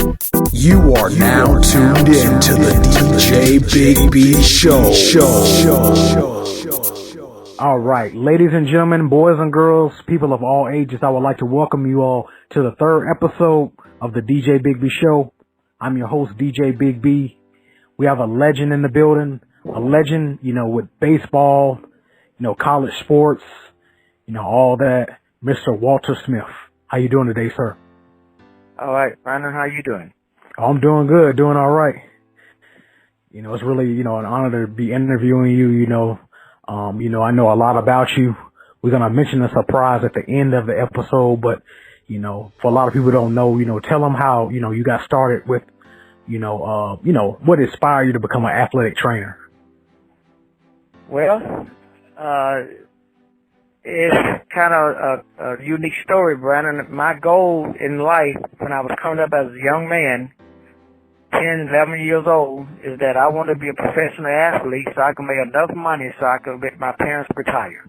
You are now tuned in to the DJ Big B Show. All right, ladies and gentlemen, boys and girls, people of all ages, I would like to welcome you all to the third episode of the DJ Big B Show. I'm your host, DJ Big B. We have a legend in the building, a legend, with baseball, college sports, all that. Mr. Walter Smith. How you doing today, sir? All right, Brandon, how you doing? I'm doing good, doing all right. It's really, an honor to be interviewing you, I know a lot about you. We're going to mention a surprise at the end of the episode, but, for a lot of people who don't know, tell them how, you got started with, what inspired you to become an athletic trainer? Well, it's kind of a unique story, Brandon. My goal in life when I was coming up as a young man, 10, 11 years old, is that I wanted to be a professional athlete so I could make enough money so I could let my parents retire.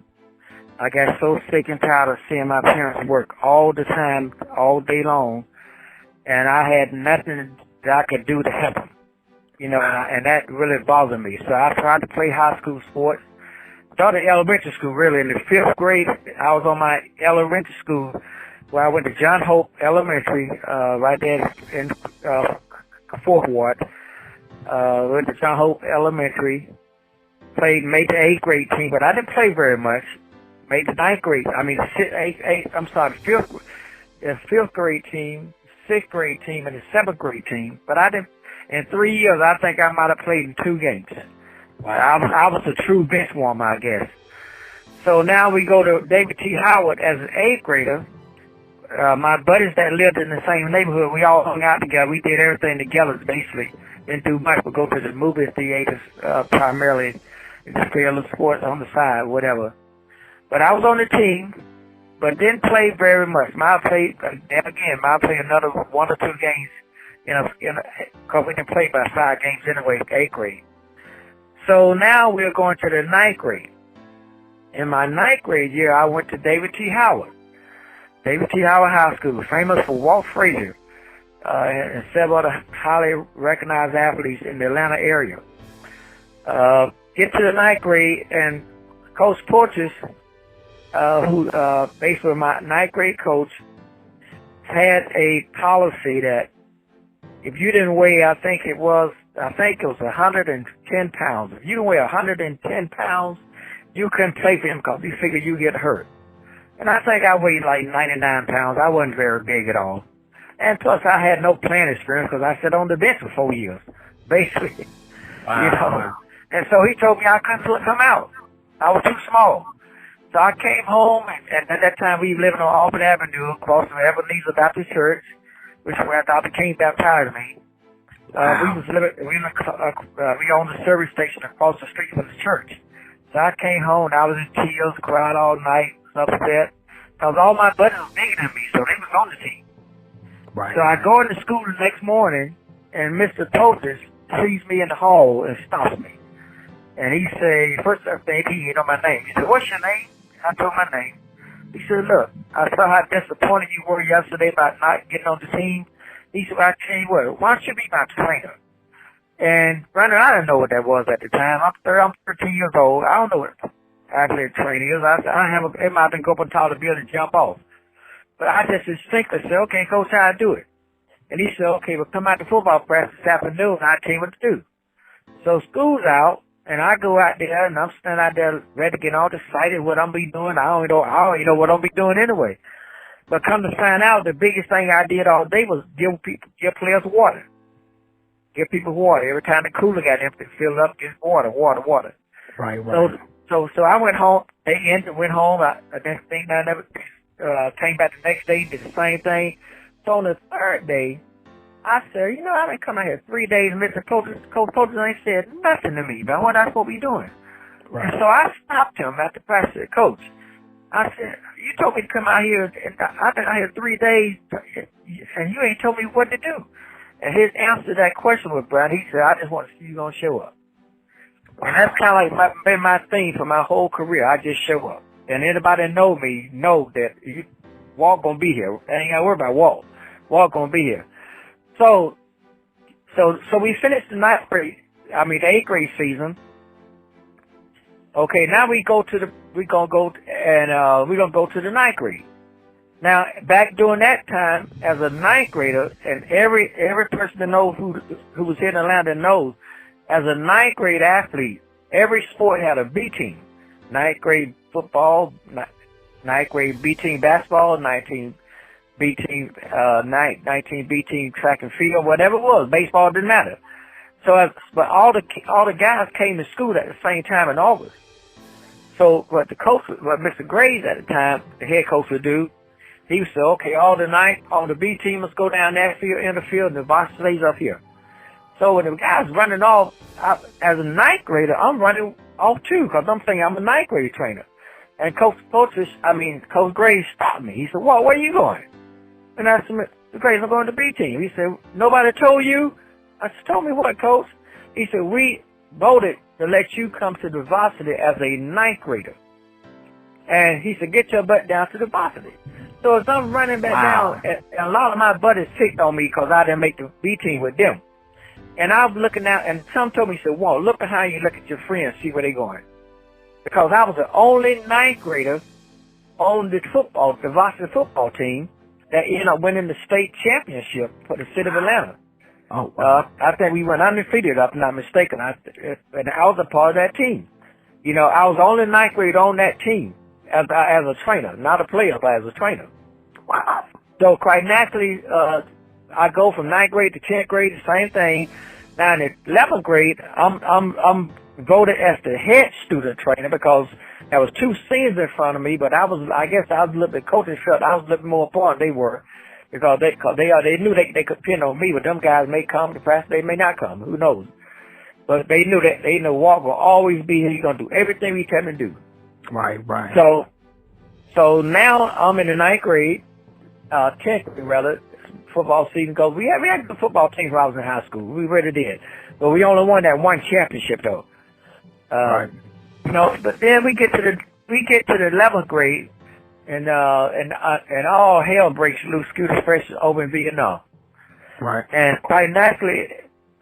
I got so sick and tired of seeing my parents work all the time, all day long, and I had nothing that I could do to help them, and that really bothered me. So I tried to play high school sports. Started elementary school, really. In the 5th grade, I was on my elementary school where I went to John Hope Elementary, right there in 4th Ward. Went to John Hope Elementary, made the 8th grade team, but I didn't play very much. Made the 9th grade, 5th grade team, 6th grade team, and the 7th grade team. But I didn't, in 3 years, I think I might have played in 2 games. I was a true bench warmer, I guess. So now we go to David T. Howard as an 8th grader. My buddies that lived in the same neighborhood, we all hung out together. We did everything together, basically. Didn't do much, but go to the movie theaters, primarily, just play a little sports on the side, whatever. But I was on the team, but didn't play very much. I played another 1 or 2 games, because we didn't play by 5 games anyway, 8th grade. So now we're going to the 9th grade. In my 9th grade year, I went to David T. Howard. David T. Howard High School, famous for Walt Frazier and several other highly recognized athletes in the Atlanta area. Get to the 9th grade, and Coach Porches, who basically my 9th grade coach, had a policy that if you didn't weigh, I think it was 110 pounds. If you weigh 110 pounds, you couldn't play for him because he figured you get hurt. And I think I weighed like 99 pounds. I wasn't very big at all. And plus, I had no playing experience because I sat on the bench for 4 years, basically. Wow. And so he told me I couldn't come out. I was too small. So I came home, and at that time we were living on Auburn Avenue, across from Ebenezer Baptist Church, which is where Dr. King baptized me. We owned a service station across the street from the church. So I came home, and I was in tears, cried all night, was upset, because all my buddies were bigger than me, so they was on the team. Right. So I go into school the next morning, and Mr. Totis sees me in the hall and stops me. And he said, first thing, he know my name. He said, "What's your name?" I told my name. He said, "Look, I saw how disappointed you were yesterday about not getting on the team." He said, "I tell you what, why don't you be my trainer?" And Brandon, I didn't know what that was at the time. I'm 13 years old. I don't know what athletic training is. It might have been go up on top of the building and jump off. But I just instinctively said, "Okay, coach, how I do it?" And he said, "Okay, well, come out to football practice this afternoon, and I'll tell you what to do." So school's out, and I go out there, and I'm standing out there ready to get all excited what I'm be doing. I don't even know what I'm be doing anyway. But come to find out, the biggest thing I did all day was give players water. Give people water. Every time the cooler got empty, fill it up, get water. Right. So I went home. Went home. I never came back the next day, did the same thing. So on the 3rd day, I said, I've been coming out here 3 days, and Mr. Coach ain't said nothing to me about what I'm supposed to be doing. Right. And so I stopped him after practice. "Coach," I said, "you told me to come out here, and I've been out here 3 days, and you ain't told me what to do." And his answer to that question was, Brad, he said, "I just want to see you going to show up." And that's kind of like been my theme for my whole career. I just show up. And anybody that know me know that Walt going to be here. I ain't got to worry about Walt. Walt going to be here. So we finished the the 8th grade season. Okay, now we're gonna go to the 9th grade. Now, back during that time, as a 9th grader, and every person that knows who was here in Atlanta knows, as a 9th grade athlete, every sport had a B team. 9th grade football, 9th grade B team basketball, 19 B team, 19 B team track and field, whatever it was, baseball didn't matter. But all the guys came to school at the same time in August. So what Mr. Graves at the time, the head coach would do, he would say, okay, all the B team must go down that field, in the field, and the varsity stays up here. So when the guys running off, as a 9th grader, I'm running off too, because I'm thinking I'm a 9th grade trainer. And Coach Graves stopped me. He said, "Whoa, where are you going?" And I said, "Mr. Graves, I'm going to B team." He said, "Nobody told you?" I said, "Told me what, Coach?" He said, "We voted to let you come to the varsity as a 9th grader." And he said, "Get your butt down to the varsity." So as I'm running back down, and a lot of my buddies picked on me because I didn't make the B team with them. And I was looking out, and some told me, said, "Whoa, look behind you, look at your friends, see where they're going." Because I was the only 9th grader on the varsity football team that ended up winning the state championship for the city of Atlanta. Oh, wow. I think we went undefeated, if I'm not mistaken. And I was a part of that team. You know, I was the only 9th grader on that team as a trainer, not a player, but as a trainer. Wow. So quite naturally, I go from 9th grade to 10th grade, the same thing. Now in the 11th grade, I'm voted as the head student trainer because there was 2 seniors in front of me, but I guess I was a little bit, coaches felt I was a little bit more important than they were, because they knew they could depend on me, but them guys may come to practice, they may not come, who knows. But they knew Walker will always be here, he's going to do everything we tell him to do. Right. So now I'm in the 9th grade, 10th grade rather, football season goes. We had a good football team when I was in high school. We really did. But we only won that one championship though. Right. You know, but then we get to the 11th grade, and all hell breaks loose. Scooter Fresh is over in Vietnam. Right. And quite naturally,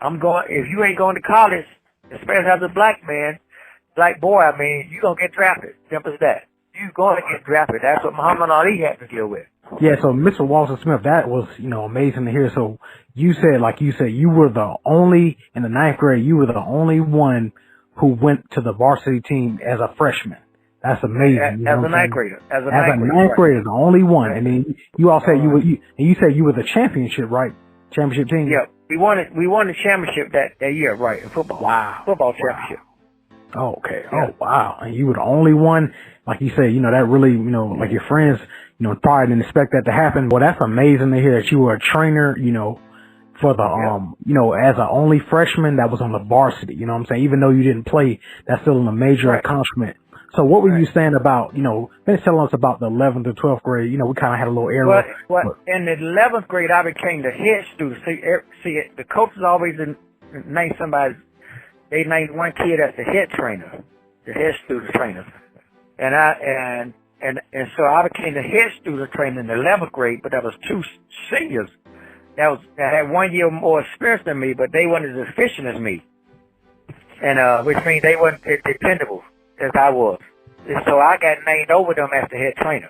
if you ain't going to college, especially as a black boy, I mean, you're going to get drafted. Simple as that. You're going to get drafted. That's what Muhammad Ali had to deal with. Yeah, so Mr. Walter Smith, that was, amazing to hear. So you said, you were the only, in the 9th grade, you were the only one who went to the varsity team as a freshman. That's amazing. As a 9th grader. As a 9th grader, the only one. And then you all said you said you were the championship, right? Championship team? Yeah, we won the championship that year, right, in football. Wow. Football championship. Oh, okay. Yeah. Oh, wow. And you were the only one, like you said, that really, like your friends, probably didn't expect that to happen. Well, that's amazing to hear that you were a trainer, for the, as an only freshman that was on the varsity, you know what I'm saying? Even though you didn't play, that's still a major accomplishment. So what were you saying about, finish telling us about the 11th and 12th grade, we kind of had a little area. Well, in the 11th grade, I became the head student. See, the coaches always named somebody. They named one kid as the head trainer, the head student trainer. And so I became the head student trainer in the 11th grade, but there was 2 seniors that had 1 year more experience than me, but they weren't as efficient as me. And, which means they weren't as dependable as I was. And so I got named over them as the head trainer.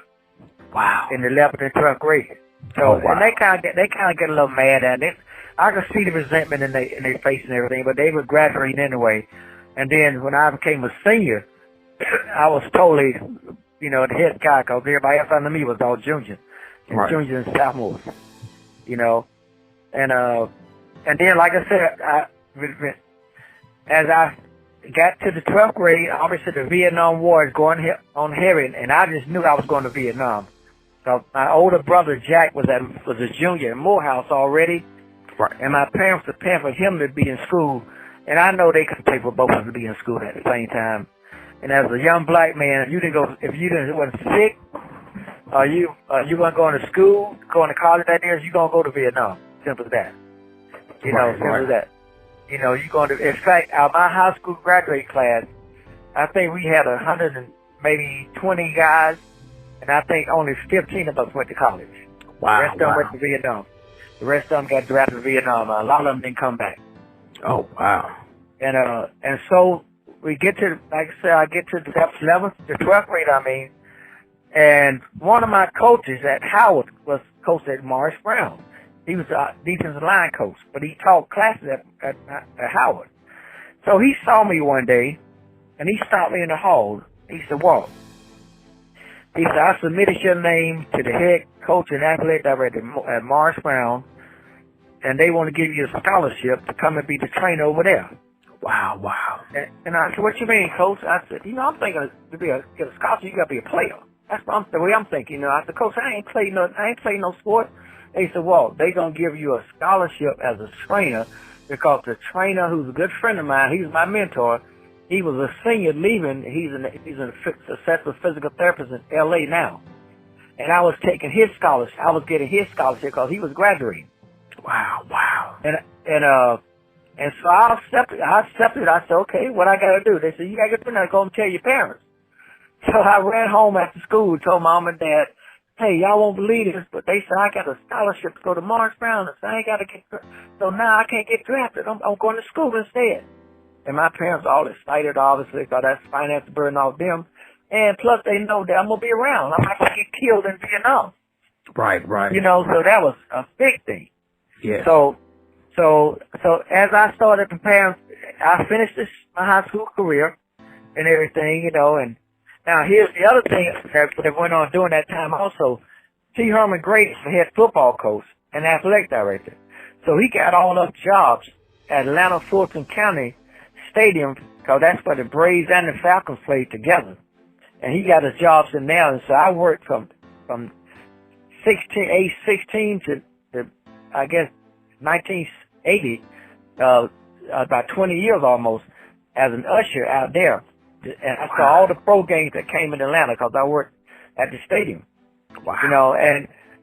Wow. In the 11th and 12th grade. So, and they kind of get a little mad at it. I could see the resentment in their face and everything, but they were graduating anyway. And then when I became a senior, I was totally, the head guy, because everybody else under me was all juniors. Right. Juniors and sophomores, And then, like I said, as I got to the 12th grade, obviously the Vietnam War is going on heavy, and I just knew I was going to Vietnam. So my older brother Jack was a junior in Morehouse already. Right. And my parents were paying for him to be in school, and I know they could pay for both of them to be in school at the same time. And as a young black man, if you wasn't sick, or you weren't going to school, going to college that year, you gonna go to Vietnam. Simple as that. Simple as that. You're going to. In fact, out of my high school graduate class, I think we had 100 and maybe 20 guys, and I think only 15 of us went to college. Wow. The rest of them went to Vietnam. The rest of them got drafted to Vietnam. A lot of them didn't come back. Oh, wow. And so we get to, like I said, I get to the 12th grade, and one of my coaches at Howard was coach at Morris Brown. He was a defensive line coach, but he taught classes at Howard. So he saw me one day, and he stopped me in the hall. He said, Walt, he said, I submitted your name to the head coach and athletic director at Morris Brown, and they want to give you a scholarship to come and be the trainer over there. Wow, wow. And I said, what you mean, coach? I said, I'm thinking to get a scholarship, you got to be a player. That's the way I'm thinking. I said, coach, I ain't played no sport. They said, well, they gonna give you a scholarship as a trainer because the trainer, who's a good friend of mine, he's my mentor. He was a senior leaving. He's a successful physical therapist in L.A. now, and I was taking his scholarship. I was getting his scholarship because he was graduating. Wow, wow. And so I accepted. I said, okay, what I got to do? They said, you got to go and tell your parents. So I ran home after school, told mom and dad, hey, y'all won't believe this, but they said I got a scholarship to go to Morris Brown, and so I ain't got to so now I can't get drafted. I'm going to school instead. And my parents are all excited, obviously, because that's finance burden off them. And plus they know that I'm going to be around. I'm not going to get killed in Vietnam. Right, right. So that was a big thing. Yeah. So as I started preparing, I finished my high school career and everything, and now here's the other thing that went on during that time also. T. Herman Gray was the head football coach and athletic director. So he got all up jobs at Atlanta Fulton County Stadium because that's where the Braves and the Falcons played together. And he got his jobs in there. And so I worked from age 16 to I guess 1980, about 20 years almost, as an usher out there. And I saw all the pro games that came in Atlanta because I worked at the stadium. Wow.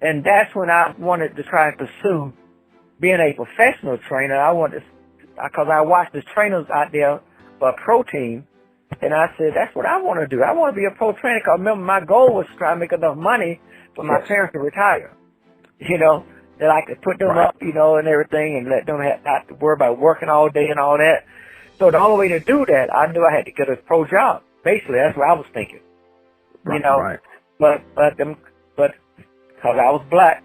And that's when I wanted to try and pursue being a professional trainer. Because I watched the trainers out there for a pro team, and I said, that's what I want to do. I want to be a pro trainer because remember my goal was to try and make enough money for my parents to retire, that I could put them up, and everything, and let them not to worry about working all day and all that. So the only way to do that, I knew I had to get a pro job. Basically, that's what I was thinking. Right, right. But because I was black,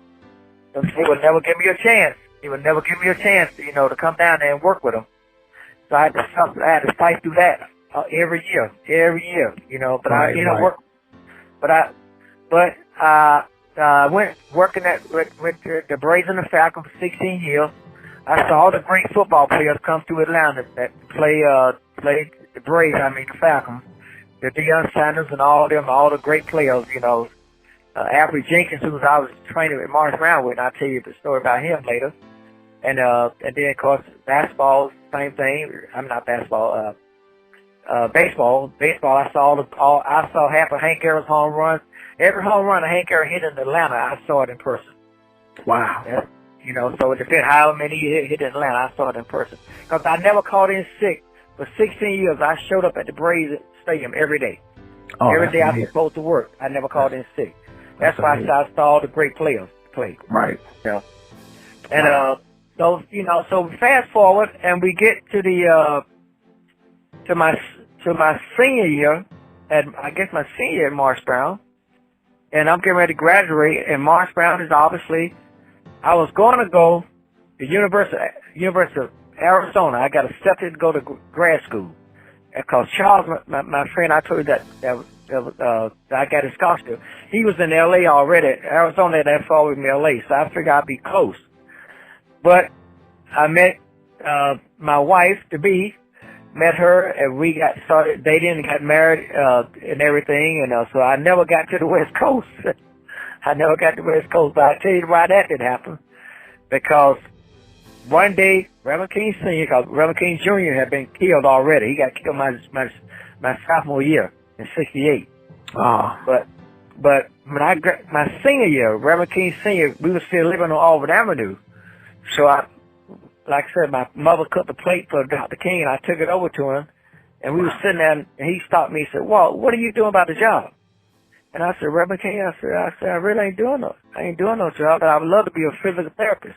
they would never give me a chance. They would never give me a chance, to come down there and work with them. So I had to fight through that every year. But I went working with the Braves and the Falcons for 16 years. I saw all the great football players come through Atlanta that play the Braves, the Falcons. The Deion Sanders and all the great players, Avery Jenkins, who I was training at Morris Brown with, and I'll tell you the story about him later. And then, of course, basketball, same thing. I'm not basketball, baseball. Baseball, I saw half of Hank Aaron's home runs. Every home run that Hank Aaron hit in Atlanta, I saw it in person. Wow. Yeah. So it depends how many he hit in Atlanta. I saw it in person. Because I never called in sick. For 16 years, I showed up at the Braves Stadium every day. Every day I was supposed to work. I never called in sick. That's why I saw all the great players play. Right. And so fast forward, and we get to to my senior year, my senior year at Morris Brown, and I'm getting ready to graduate. And Morris Brown is obviously, I was going to go to University of Arizona. I got accepted to go to grad school because Charles, my friend, I told you that I got a scholarship. He was in L.A. already. Arizona ain't that far with me, L.A., so I figured I'd be close. But I met my wife to be, met her, and we got started dating and got married and everything. And so I never got to the West Coast. But I tell you why that did happen. Because one day, Reverend King Sr., because Reverend King Jr. had been killed already. He got killed my sophomore year in '68. But when my senior year, Reverend King Sr., we were still living on Auburn Avenue. So like I said, my mother cooked the plate for Dr. King, and I took it over to him. And we were sitting there, and he stopped me and said, "Walt, what are you doing about the job?" And I said, "Reverend King," I said, I really ain't doing no job, but I would love to be a physical therapist.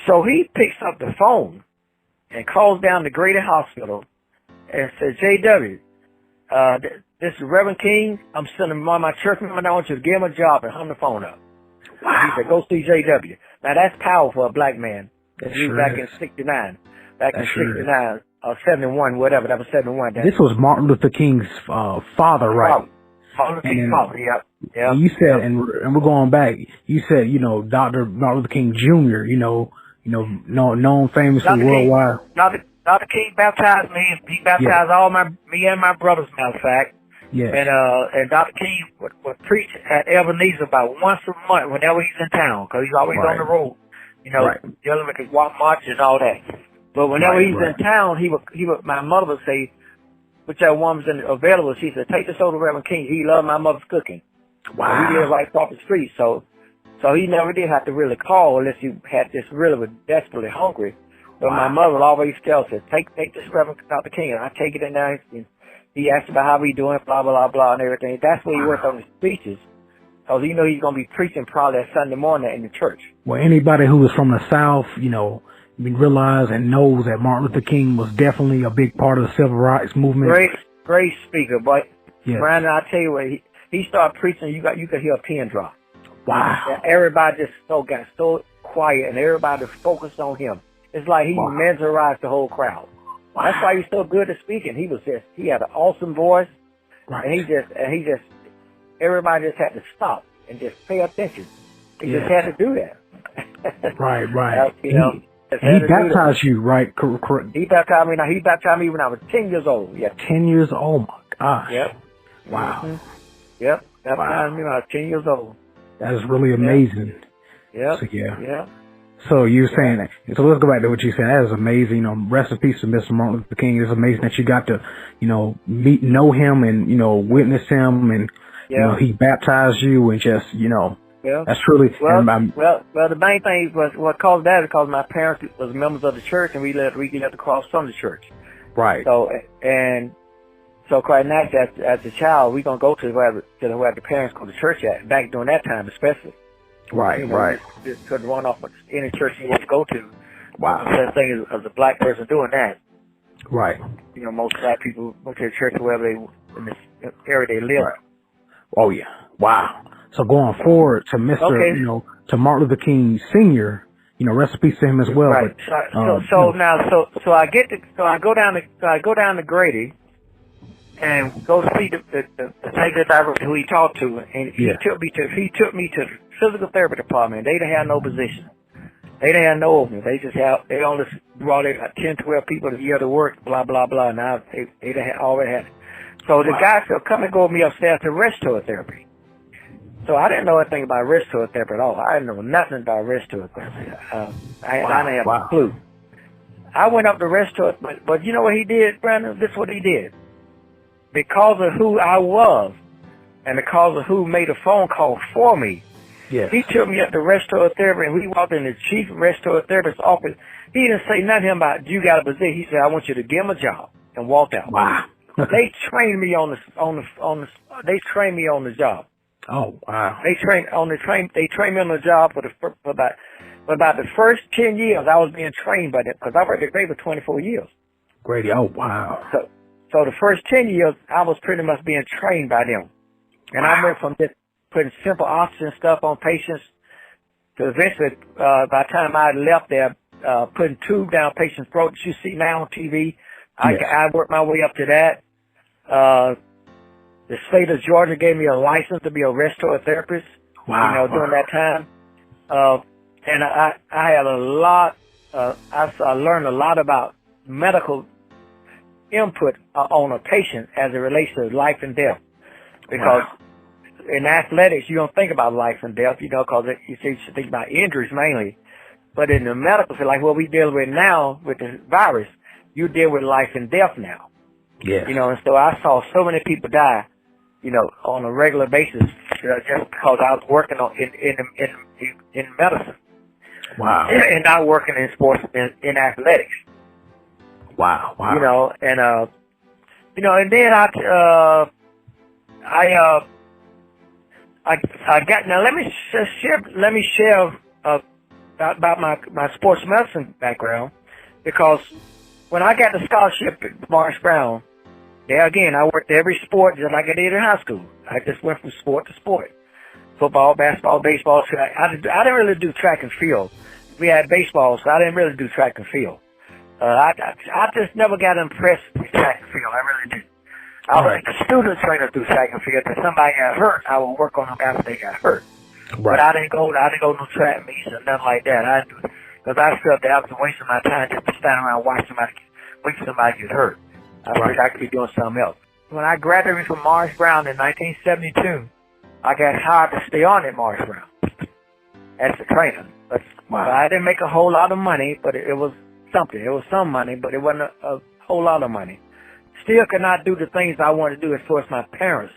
So he picks up the phone and calls down to Grady Hospital and says, J.W., this is Reverend King. I'm sending one of my church members. I want you to give him a job and hung the phone up. Wow. He said, go see J.W. Now, that's powerful for a black man. This was back in 69. Back in 69 or 71, whatever. That was 71. This was Martin Luther King's father, right? Martin Luther King's father, yep. And you said, and we're going back, you said, Dr. Martin Luther King Jr., known famously worldwide. Dr. King baptized me. He baptized me and my brothers, matter of fact. Yes. And Dr. King would preach at Ebenezer about once a month whenever he's in town, because he's always on the road, dealing with the walk march and all that. But whenever he's in town, he would, my mother would say, whichever woman's available, she said, take this over to Reverend King. He loved my mother's cooking. Wow. So he lived right across the street. So he never did have to really call unless you had this really was desperately hungry. But my mother would always tell us, take this Reverend Dr. King. And I take it in there. And he asked about how we doing, blah, blah, blah, blah, and everything. That's where he worked on his speeches. Because he's going to be preaching probably that Sunday morning in the church. Well, anybody who was from the South, realize and knows that Martin Luther King was definitely a big part of the civil rights movement. Great speaker, but Brandon, I tell you what, he started preaching. You could hear a pin drop. Wow! And everybody just got so quiet, and everybody focused on him. It's like he mesmerized the whole crowd. Wow. That's why he's so good at speaking. He had an awesome voice, and he just everybody just had to stop and just pay attention. He just had to do that. Right. He baptized you, right? Correct. He baptized me. Now he baptized me when I was 10 years old. Yeah. 10 years old. My gosh. Yep. Wow. Mm-hmm. Yep. Baptized me when I was 10 years old. That is really amazing. Yep. So, yeah. So you're saying that. So let's go back to what you said. That is amazing. Rest in peace to Mr. Martin Luther King. It's amazing that you got to, know him and, witness him and, he baptized you and just, that's truly. Well, the main thing was what caused that is because my parents was members of the church, and we lived across from the church. Right. So quite naturally, as a child, we gonna go to where the parents go to church at. Back during that time, especially. Right. Just couldn't run off of any church you want to go to. Wow. The thing is, as a black person doing that. Right. Most black people go to the church wherever in the area they live. Right. Oh yeah. Wow. So going forward to Mr. To Martin Luther King Sr., rest in peace to him as well. Right. But, so I go down to Grady and go see the psychiatrist director who he talked to, and he took me to the physical therapy department. They didn't have no position. They didn't have no opening. They only brought in 10, 12 people a year to work, blah, blah, blah. Now they already had. So the guy said, come and go with me upstairs to respiratory therapy. So I didn't know anything about respiratory therapy at all. I didn't know nothing about respiratory therapy. I didn't have a clue. I went up to respiratory, but you know what he did, Brandon? This is what he did. Because of who I was, and because of who made a phone call for me, he took me up to respiratory therapy, and we walked in the chief respiratory therapist's office. He didn't say nothing about you got a position. He said, I want you to give him a job, and walked out. Wow. They trained me on the job. Oh wow! They trained me on the job for about the first 10 years. I was being trained by them because I worked at Grady for 24 years. Grady, oh wow! So the first 10 years, I was pretty much being trained by them, and I went from just putting simple oxygen stuff on patients to eventually, by the time I left there, putting tube down patients' throats. You see now on TV. I worked my way up to that. The state of Georgia gave me a license to be a respiratory therapist. Wow. During that time. And I had a lot, I learned a lot about medical input on a patient as it relates to life and death. Because in athletics, you don't think about life and death, because you think about injuries mainly. But in the medical field, like what we deal with now with the virus, you deal with life and death now. Yes. And so I saw so many people die, on a regular basis, just because I was working in medicine. Wow. And not working in sports, in athletics. Wow. And then I got, now let me share about my sports medicine background, because when I got the scholarship at Morris Brown, there again, I worked every sport just like I did in high school. I just went from sport to sport. Football, basketball, baseball. I didn't really do track and field. We had baseball, so I didn't really do track and field. I just never got impressed with track and field. I really didn't. I was a student trainer through track and field. If somebody got hurt, I would work on them after they got hurt. Right. But I didn't go no track meets or nothing like that. Because I felt that I was wasting my time just to stand around wait for somebody to get hurt. I figured I could be doing something else. When I graduated from Morris Brown in 1972, I got hired to stay on at Morris Brown as a trainer. But I didn't make a whole lot of money, but it was something. It was some money, but it wasn't a whole lot of money. Still could not do the things I wanted to do as far as my parents,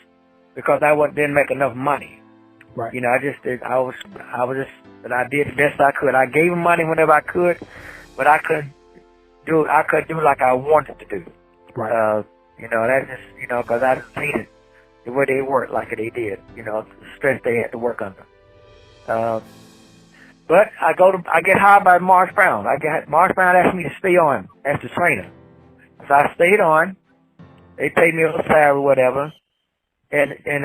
because I didn't make enough money. Right. You know, I did the best I could. I gave them money whenever I could, but I couldn't do like I wanted to do. Right. You know, that's just, you know, because I just hated the way they worked like they did, you know, the stress they had to work under. But I get hired by Morris Brown. Morris Brown asked me to stay on as the trainer. So I stayed on. They paid me a little salary or whatever. And then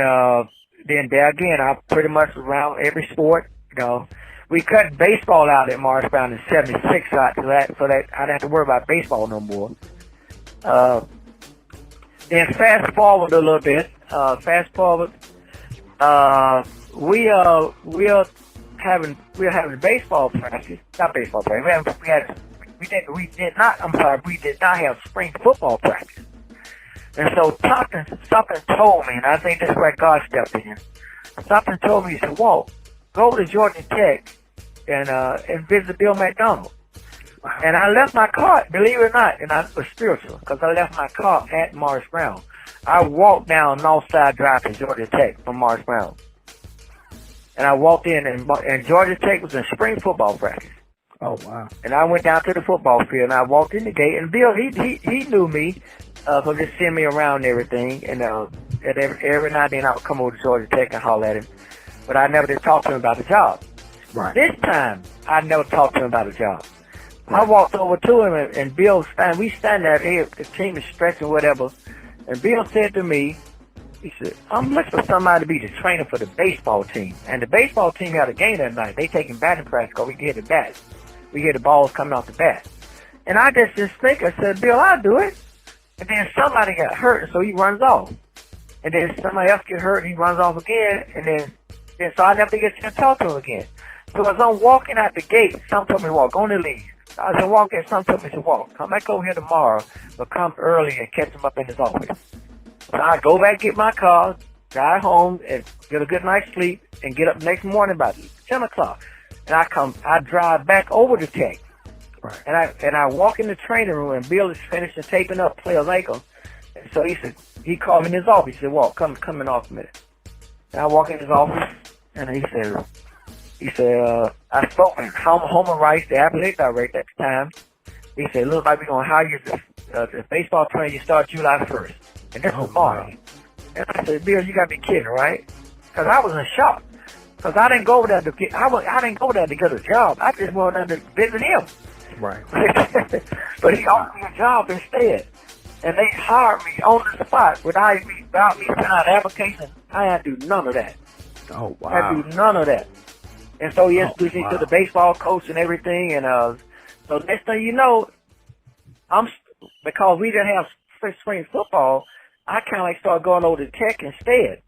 there again, I pretty much around every sport, you know. We cut baseball out at Morris Brown in 76 so that I didn't have to worry about baseball no more. Then fast forward a little bit. We're having baseball practice. Not baseball practice. We did not have spring football practice. And so something told me, and I think that's where God stepped in. Something told me, he said, Walt, go to Georgia Tech and visit Bill McDonald. And I left my car, believe it or not, and I was spiritual, because I left my car at Morris Brown. I walked down Northside Drive to Georgia Tech from Morris Brown. And I walked in, and Georgia Tech was in spring football practice. Oh, wow. And I went down to the football field, and I walked in the gate, and Bill, he knew me, so just send me around and everything, and every now and then I would come over to Georgia Tech and holler at him. But I never did talk to him about the job. Right. This time, I never talked to him about the job. Right. I walked over to him, and Bill, we stand there, the team is stretching, whatever, and Bill said to me, he said, I'm looking for somebody to be the trainer for the baseball team. And the baseball team had a game that night. They taking batting practice because we get the bats. We get the balls coming off the bat. And I just think, I said, Bill, I'll do it. And then somebody got hurt, so he runs off. And then somebody else get hurt, and he runs off again. And then so I never get to talk to him again. So as I'm walking out the gate, some told me, walk, go on the leave. I was walking, some told me to walk. Come back over here tomorrow, but come early and catch him up in his office. So I go back, get my car, drive home, and get a good night's sleep, and get up next morning about 10 o'clock. And I drive back over to Tech. Right. And I walk in the training room, and Bill is finishing taping up player's ankle. And so he called me in his office. He said, Walt, come in off a minute. And I walk in his office, and he said, I spoke with Homer Rice, the athletic director at the time. He said, look like we're going to hire you as a baseball trainer. You start July 1st. And this was March. And I said, Bill, you got to be kidding, right? Because I was in shock. Because I didn't go over there to get a job. I just went over there to visit him. Right. But he offered me a job instead. And they hired me on the spot without me filling out an application. I had to do none of that. Oh, wow. I had to do none of that. And so he introduced me to the baseball coach and everything. And so next thing you know, because we didn't have spring football, I kind of like started going over to Tech instead.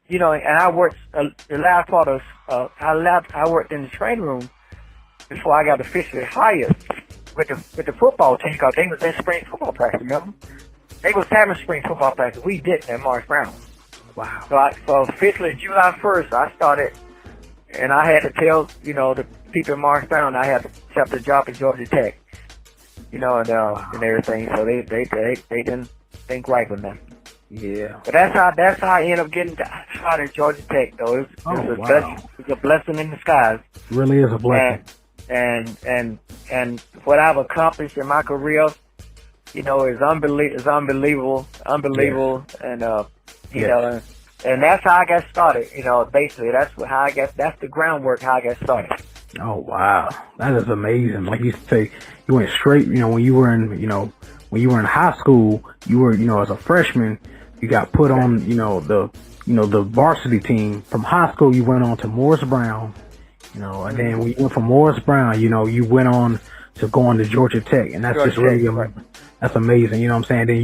You know, and I worked the last part of, I worked in the training room before I got officially hired with the football team, because they was in spring football practice, remember? They was having spring football practice. We didn't at Morris Brown. Wow. So officially July 1st, I started, and I had to tell, you know, the people in Morris Brown I had to accept the job at Georgia Tech. You know, and everything. So they didn't think right with them. Yeah. But that's how I ended up getting hired at Georgia Tech, though. It was a blessing in disguise. Really is a blessing. And what I've accomplished in my career, you know, is unbelievable. Yes. And you know, and that's how I got started. You know, basically that's the groundwork how I got started. Oh wow, that is amazing. Like you say, you went straight. When you were in, when you were in high school, you were, as a freshman, you got put on, the varsity team. From high school, you went on to Morris Brown, and then when you went from Morris Brown, you went on to go on to Georgia Tech, and that's just really, that's amazing. You know what I'm saying? Then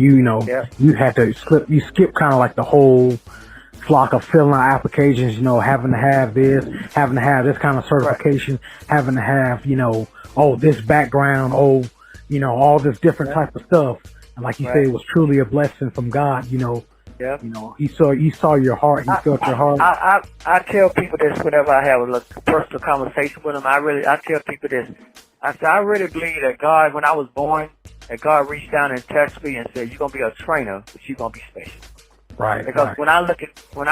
you had to skip kind of like the whole flock of filling out applications, having to have this, having to have this kind of certification, having to have, this background, all this different type of stuff. And like you said, it was truly a blessing from God, he saw your heart, he felt your heart. I tell people this whenever I have a personal conversation with them. I tell people this. I said, I really believe that God, when I was born, that God reached down and touched me and said, you're going to be a trainer, but you're going to be special. Right. Because when I look at what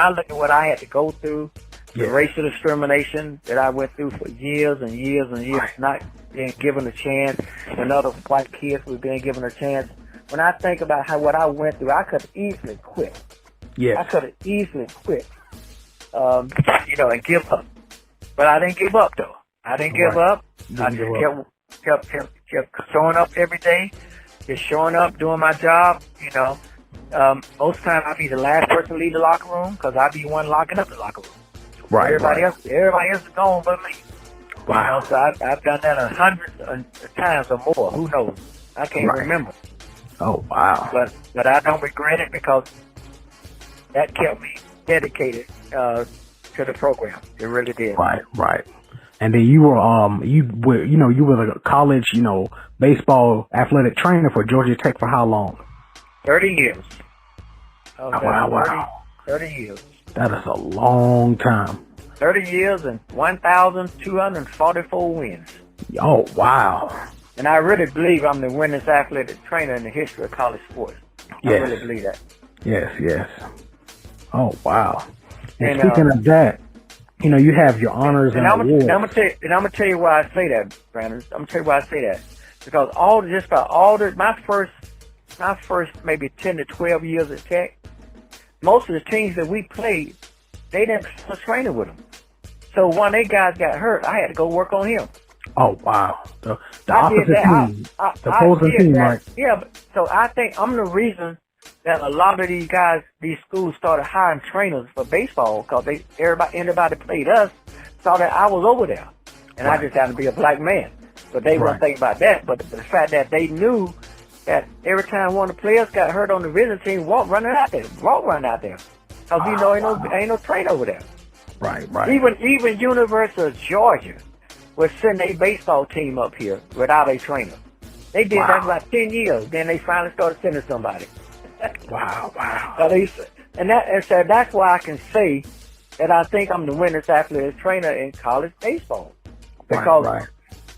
I had to go through, the racial discrimination that I went through for years and years and years, not being given a chance, and other white kids were being given a chance. When I think about what I went through, I could have easily quit. Yes. I could have easily quit, and give up. But I didn't give up, though. I didn't give up. I just kept showing up every day, just showing up, doing my job, most times I'd be the last person to leave the locker room because I'd be one locking up the locker room. Right. Everybody else is gone but me. Wow. So I've done that 100 times or more. Who knows? I can't remember. Oh wow. But I don't regret it because that kept me dedicated to the program. It really did. Right. And then you were you were a college baseball athletic trainer for Georgia Tech for how long? 30 years. Wow. 30 years. That is a long time. 30 years and 1,244 wins. Oh, wow. And I really believe I'm the winningest athletic trainer in the history of college sports. Yes. I really believe that. Yes. Oh, wow. And speaking of that, you have your honors and awards. I'm gonna tell you why I say that, Brandon. I'm gonna tell you why I say that. Because my first maybe 10 to 12 years at Tech, most of the teams that we played, they didn't have a trainer with them. So one of they guys got hurt, I had to go work on him. Oh, wow. The opposite team. The opposing team, right? Yeah, so I think I'm the reason that a lot of these guys, these schools started hiring trainers for baseball because everybody that played us saw that I was over there. And I just happened to be a black man. But they weren't thinking about that. But the fact that they knew that every time one of the players got hurt on the visiting team, walk run out there. Because ain't no train over there. Right. Even University of Georgia was sending a baseball team up here without a trainer. They did that for about 10 years. Then they finally started sending somebody. Wow. So that's why I can say that I think I'm the winningest athletic trainer in college baseball. Because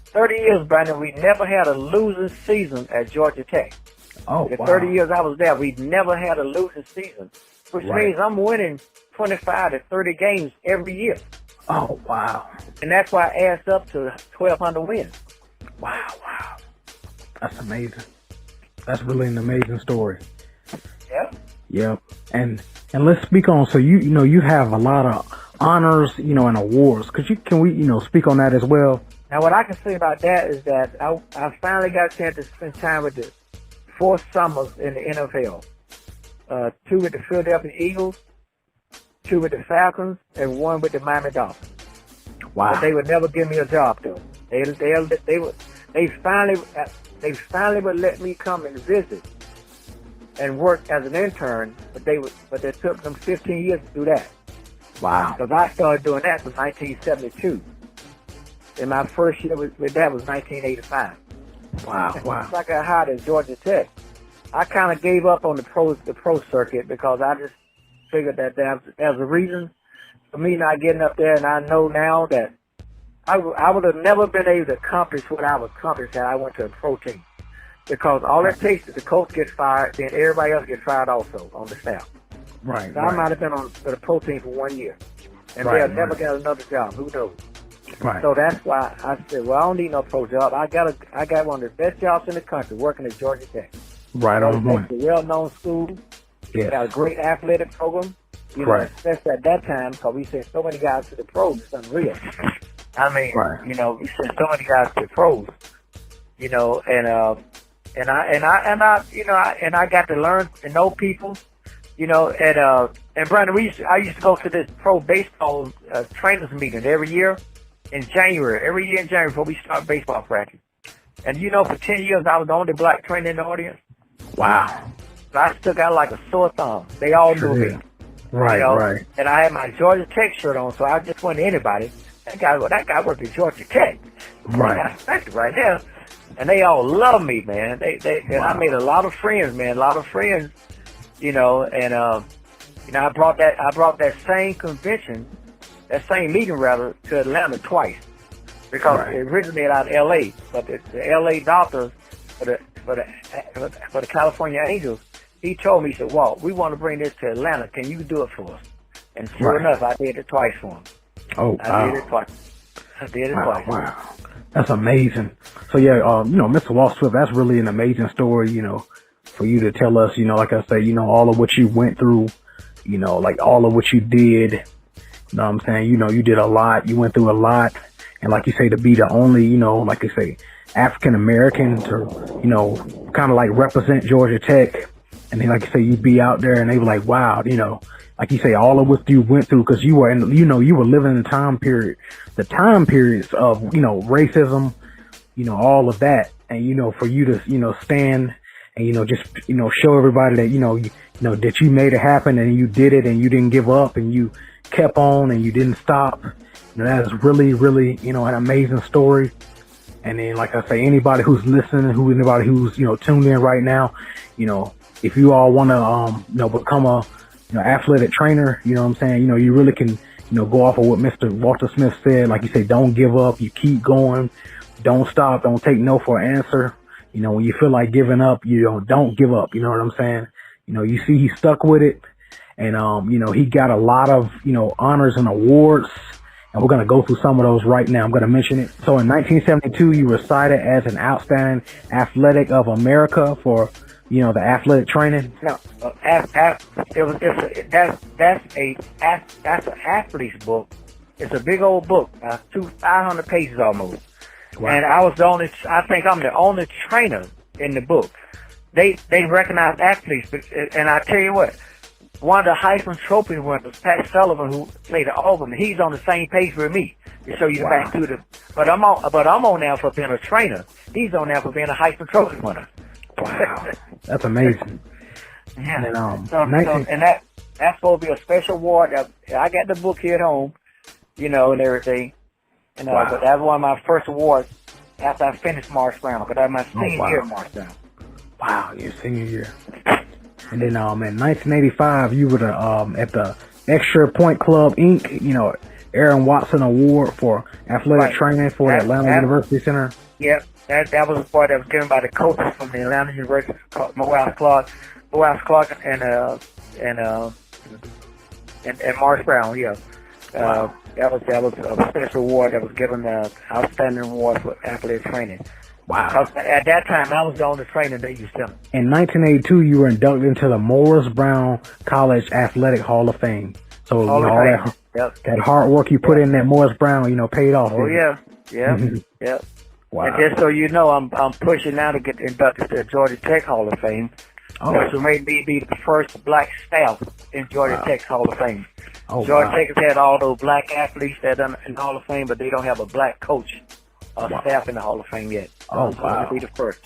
30 years, Brandon, we never had a losing season at Georgia Tech. Oh, the 30 years I was there, we never had a losing season, which means I'm winning 25 to 30 games every year. Oh, wow. And that's why I adds up to 1,200 wins. Wow. That's amazing. That's really an amazing story. Yep. And let's speak on, so you have a lot of honors, and awards. Can we speak on that as well? Now, what I can say about that is that I finally got a chance to spend time with the 4 summers in the NFL. 2 with the Philadelphia Eagles, 2 with the Falcons, and 1 with the Miami Dolphins. Wow. But they would never give me a job, though. They finally would let me come and visit and work as an intern, but it took them 15 years to do that. Wow. Because I started doing that in 1972. And my first year with that was 1985. Wow. Once I got hired at Georgia Tech, I kind of gave up on the pro circuit because I just figured that there's a reason for me not getting up there, and I know now that I would have never been able to accomplish what I was accomplished had I went to a pro team. Because all it takes is the coach gets fired, then everybody else gets fired also on the staff. Right. So I might have been on the pro team for 1 year, and they'll never get another job. Who knows? Right. So that's why I said, well, I don't need no pro job. I got one of the best jobs in the country working at Georgia Tech. Right on point. It's a well-known school. Yes. Got a great athletic program. Especially at that time, because we sent so many guys to the pros, it's unreal. I mean, Right. you know, we sent so many guys to pros, you know, and I got to learn and know people, you know, and Brandon, I used to go to this pro baseball trainers meeting every year in January before we start baseball practice. And you know, for 10 years I was the only black trainer in the audience. Wow. So I still got like a sore thumb. They all knew me. Right, You know? right. And I had my Georgia Tech shirt on, so I just went to anybody. That guy worked at Georgia Tech. Right. That's right there. And they all love me, man. And I made a lot of friends, man. A lot of friends, you know. And you know, I brought that same convention, that same meeting rather, to Atlanta twice, because it originated out of L.A. But the L.A. doctors for the California Angels, he told me, he said, "Walt, we want to bring this to Atlanta. Can you do it for us?" And sure enough, I did it twice for him. Oh, I did it twice. Wow. That's amazing. So yeah, you know, Mr. Walt Swift, that's really an amazing story, you know, for you to tell us, you know, like I say, you know, all of what you went through, you know, like all of what you did. You know what I'm saying? You know, you did a lot, you went through a lot. And like you say, to be the only, you know, like you say, African American to, you know, kind of like represent Georgia Tech. And then like you say, you'd be out there and they were like, wow, you know, like you say, all of what you went through, because you were in, you know, you were living in the time periods of, you know, racism, you know, all of that. And, you know, for you to, you know, stand and, you know, just, you know, show everybody that, you know, that you made it happen and you did it and you didn't give up and you kept on and you didn't stop. You know, that is really, really, you know, an amazing story. And then, like I say, anybody who's listening, anybody who's, you know, tuned in right now, you know, if you all want to, you know, become a, you know, athletic trainer, you know what I'm saying? You know, you really can, you know, go off of what Mr. Walter Smith said. Like you say, don't give up. You keep going. Don't stop. Don't take no for an answer. You know, when you feel like giving up, you don't give up. You know what I'm saying? You know, you see he stuck with it. And, you know, he got a lot of, you know, honors and awards. And we're going to go through some of those right now. I'm going to mention it. So in 1972, you were cited as an outstanding athletic of America for, you know, the athletic training. No, that's an athlete's book. It's a big old book, 500 pages almost. Wow. And I think I'm the only trainer in the book. They recognize athletes, and I tell you what, one of the Heisman Trophy winners, Pat Sullivan, who played at Auburn, he's on the same page with me. To show you the back to the, but I'm on now for being a trainer. He's on now for being a Heisman Trophy winner. Wow, that's amazing. Yeah, and, and that's supposed to be a special award. I got the book here at home, you know, and everything. And but that was one of my first awards after I finished March Brown, because that was my senior year at March Brown. Wow, your senior year. And then in 1985, you were at the Extra Point Club Inc., you know, Aaron Watson Award for athletic training for the Atlanta University Center. Yep, that was a part that was given by the coaches from the Atlanta University, Morehouse Clark, and Marsh Brown. Yeah, that was a special award that was given outstanding award for athletic training. Wow. Because at that time, I was the only trainer they used to. In 1982, you were inducted into the Morris Brown College Athletic Hall of Fame. So, you know, all that hard work you put in that Morris Brown, you know, paid off. Oh, yeah. Yep. Wow. And just so you know, I'm pushing now to get inducted to the Georgia Tech Hall of Fame. Which will make me be the first black staff in Georgia Tech's Hall of Fame. Georgia Tech has had all those black athletes that are in the Hall of Fame, but they don't have a black coach or staff in the Hall of Fame yet. Oh, so wow. To be the first.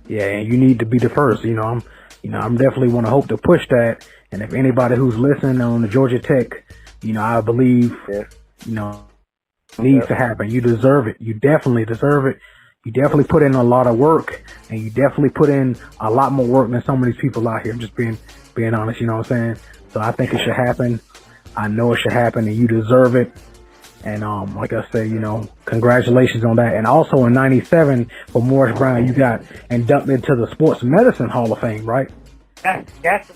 Yeah, and you need to be the first. You know, I'm definitely want to hope to push that. And if anybody who's listening on the Georgia Tech, you know, I believe, you know, needs to happen. You deserve it. You definitely deserve it. You definitely put in a lot of work, and you definitely put in a lot more work than some of these people out here. I'm just being honest, you know what I'm saying? So I think it should happen. I know it should happen, and you deserve it. And like I say, you know, congratulations on that. And also in '97 for Morris Brown, you got inducted into the Sports Medicine Hall of Fame, right? That's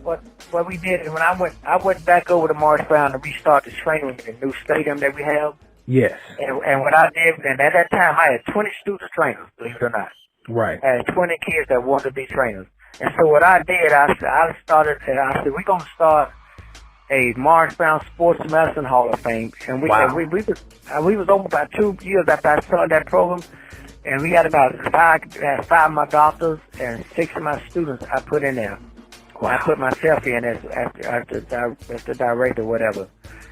what we did. And when I went back over to Morris Brown to restart the training in the new stadium that we have. Yes. And what I did, and at that time I had 20 student trainers, believe it or not. Right. I had 20 kids that wanted to be trainers. And so what I did, I started, and I said, we're going to start a Morris Brown Sports Medicine Hall of Fame, and we was over about 2 years after I started that program, and we had about five of my doctors and 6 of my students I put in there. Wow. I put myself in as the director, or whatever.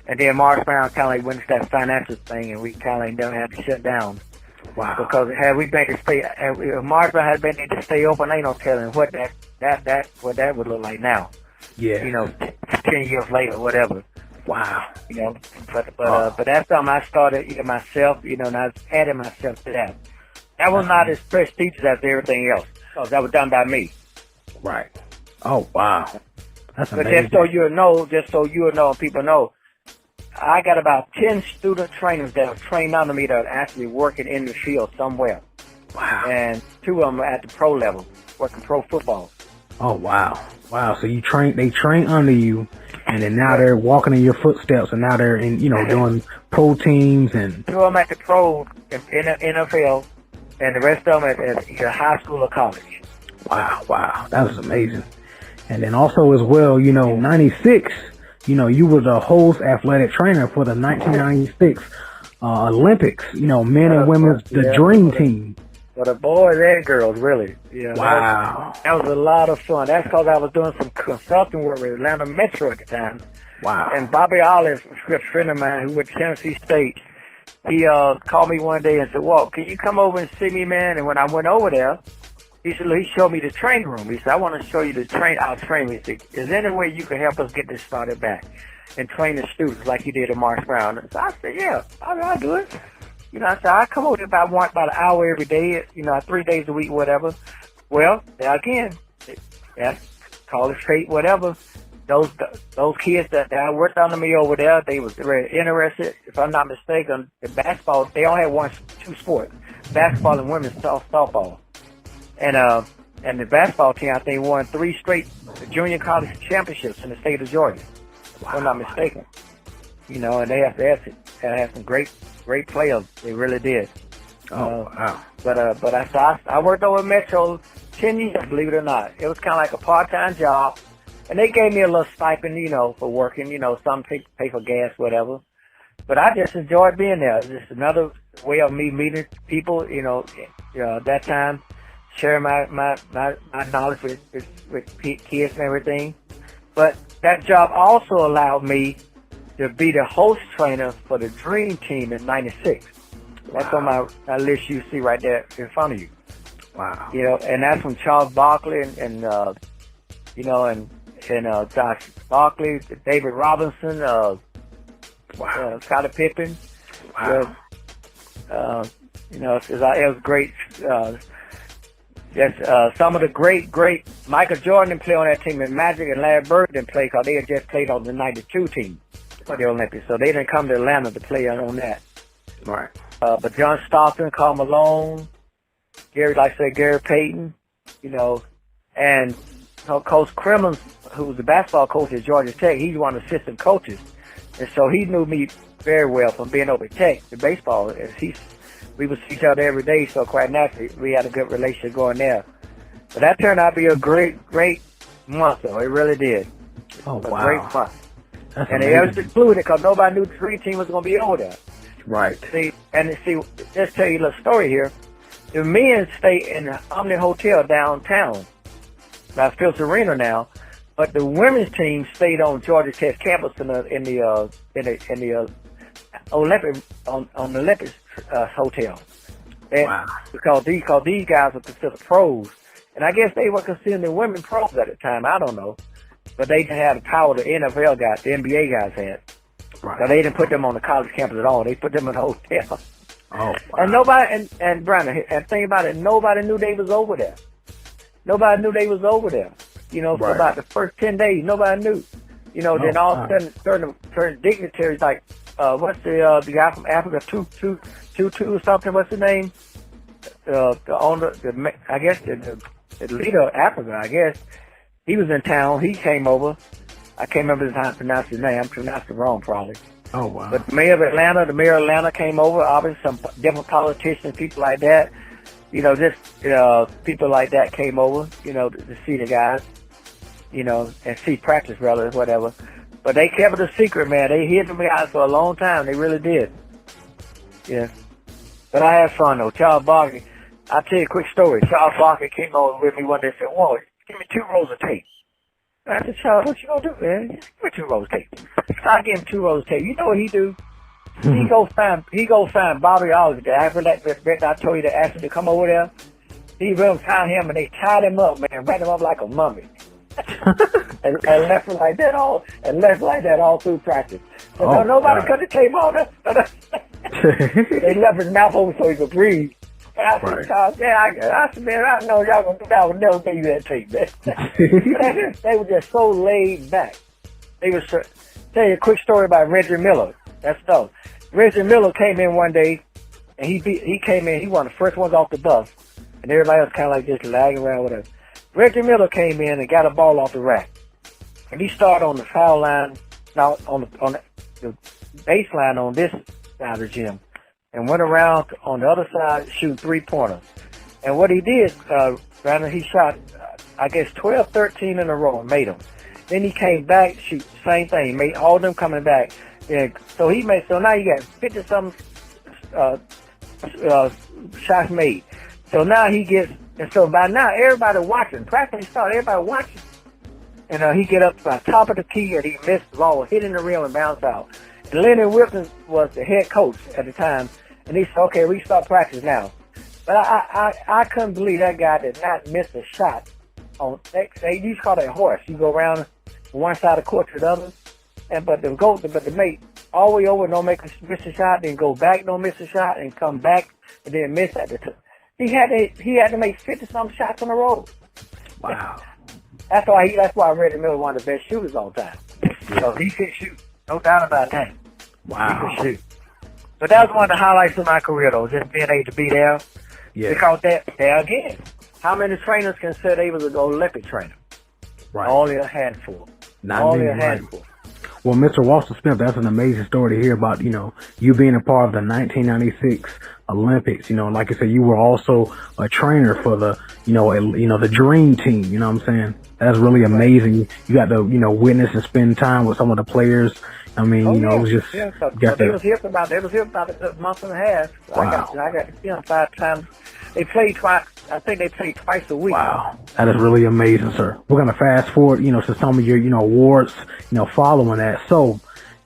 And then Morris Brown kind of like went into that financial thing, and we kind of like never had to shut down. Wow. Because had we been to stay, if Morris Brown had been to stay open, ain't no telling what that would look like now. Yeah. 10 years later, whatever. Wow. But that's something I started myself, and I added myself to that. That was not as prestigious as everything else. So that was done by me. Right. Oh, wow. That's amazing. But just so you know, and people know, I got about 10 student trainers that are trained under me that are actually working in the field somewhere. Wow. And 2 of them are at the pro level, working pro football. Oh, wow. Wow. So they train under you, and then now they're walking in your footsteps, and now they're in, doing pro teams and 2 of them at the pro in the NFL, and the rest of them at either high school or college. Wow. That was amazing. And then also as well, 96, you were the host athletic trainer for the 1996 Olympics, men and women's, the dream team. For the boys and girls, really. Yeah. Wow. That was a lot of fun. That's because I was doing some consulting work with Atlanta Metro at the time. Wow. And Bobby Olive, a good friend of mine who went to Tennessee State, he called me one day and said, "Walt, can you come over and see me, man?" And when I went over there, he showed me the training room. He said, "I want to show you our training." He said, "Is there any way you can help us get this started back and train the students like you did at Morris Brown?" And so I said, "Yeah, I'll do it." I said, "I come over there about an hour every day, 3 days a week, whatever." Well, there again, college fate, whatever. Those kids that worked under me over there, they was very interested. If I'm not mistaken, the basketball, they only had 2 sports, basketball and women's softball. And the basketball team, I think, won 3 straight junior college championships in the state of Georgia. If I'm not mistaken. And they had some great players. They really did. Oh, wow. But I worked over at Metro 10 years, believe it or not. It was kind of like a part-time job. And they gave me a little stipend, for working, some pay for gas, whatever. But I just enjoyed being there. It's just another way of me meeting people, at that time, sharing my knowledge with kids and everything. But that job also allowed me to be the host trainer for the Dream Team in '96. That's on my list you see right there in front of you. Wow. And that's when Charles Barkley and Josh Barkley, David Robinson, Scottie Pippen. Wow. It was great. Some of the great Michael Jordan didn't play on that team, and Magic and Larry Bird didn't play because they had just played on the '92 team for the Olympics, so they didn't come to Atlanta to play on that. Right. But John Stockton, Karl Malone, Gary Payton, and Coach Crimmins, who was the basketball coach at Georgia Tech, he's one of the assistant coaches, and so he knew me very well from being over at Tech, the baseball. We would see each other every day, so quite naturally, we had a good relationship going there. But that turned out to be a great month, though. It really did. Oh, wow. A great month. That's and amazing. they was included because nobody knew the Dream Team was going to be over there. Right. See, just tell you a little story here. The men stay in the Omni Hotel downtown. That's Phillips Arena now. But the women's team stayed on Georgia Tech campus in the Olympic on the Olympics hotel. And wow. Because these guys were considered pros, and I guess they were considered the women pros at the time. I don't know, but they didn't have the power the NFL guys, the NBA guys had. Right. So they didn't put them on the college campus at all. They put them in a hotel. Oh. Wow. And nobody and Brandon, and think about it, nobody knew they was over there. Nobody knew they was over there. For about the first 10 days, nobody knew. Then all of a sudden, certain dignitaries like, what's the guy from Africa, Tutu or something, what's his name? The owner, I guess the leader of Africa, I guess. He was in town. He came over. I can't remember how to pronounce his name. I'm pronouncing it wrong, probably. Oh, wow. But the mayor of Atlanta came over. Obviously, some different politicians, people like that. People like that came over, to see the guys, and see practice, rather, whatever. But they kept it a secret, man. They hid me out for a long time. They really did. Yeah. But I had fun, though. Charles Barkley, I'll tell you a quick story. Charles Barkley came over with me one day and said, "Whoa, give me 2 rolls of tape." I said, "Charles, what you gonna do, man? Give me 2 rolls of tape." So I gave him 2 rolls of tape. You know what he do? He go find Bobby Ogden, the athletic that I told you that asked him to come over there. He really found him and they tied him up, man, wrapped him up like a mummy. and left it like that all through practice. So nobody cut the tape on us. They left his mouth open so he could breathe. And I said, Charles, I said, man, I know y'all gonna do that. I would never give you that tape, man. They were just so laid back. They was tell you a quick story about Reggie Miller. That's dope. Reggie Miller came in one day, and he came in. He was one of the first ones off the bus, and everybody else kind of like just lagging around with us. Reggie Miller came in and got a ball off the rack, and he started on the foul line, now on the baseline on this side of the gym, and went around on the other side shooting 3-pointers. And what he did, Brandon, he shot, I guess 12, 13 in a row and made them. Then he came back, shoot the same thing. He made all of them coming back. Yeah, so now you got 50-something shots made. So now he gets, and so by now everybody watching. Practice started, everybody watching. And he get up to the top of the key and he missed the ball, hit in the rim and bounced out. And Lenny Wilson was the head coach at the time, and he said, "Okay, we start practice now." But I couldn't believe that guy did not miss a shot. They used to call that horse. You go around from one side of the court to the other. But the mate all the way over, don't miss a shot, then go back, don't miss a shot, and come back, and then miss at the top. He had to make 50-something shots in a row. Wow. That's why Reggie Miller one of the best shooters all the time. So he could shoot, no doubt about that. Wow. He could shoot. But that was one of the highlights of my career, though, just being able to be there. Yeah. Because there again, how many trainers can say they was an Olympic trainer? Right. Only a handful. Only a handful. Right. Well, Mr. Walter Smith, that's an amazing story to hear about, you being a part of the 1996 Olympics. Like I said, you were also a trainer for the, the dream team, you know what I'm saying? That's really amazing. You got to, witness and spend time with some of the players. I mean, it was just, they was here for about a month and a half. Wow. I got 5 times. They played twice. I think they played twice a week. Wow. That is really amazing, sir. We're going to fast forward, to some of your, awards, following that. So,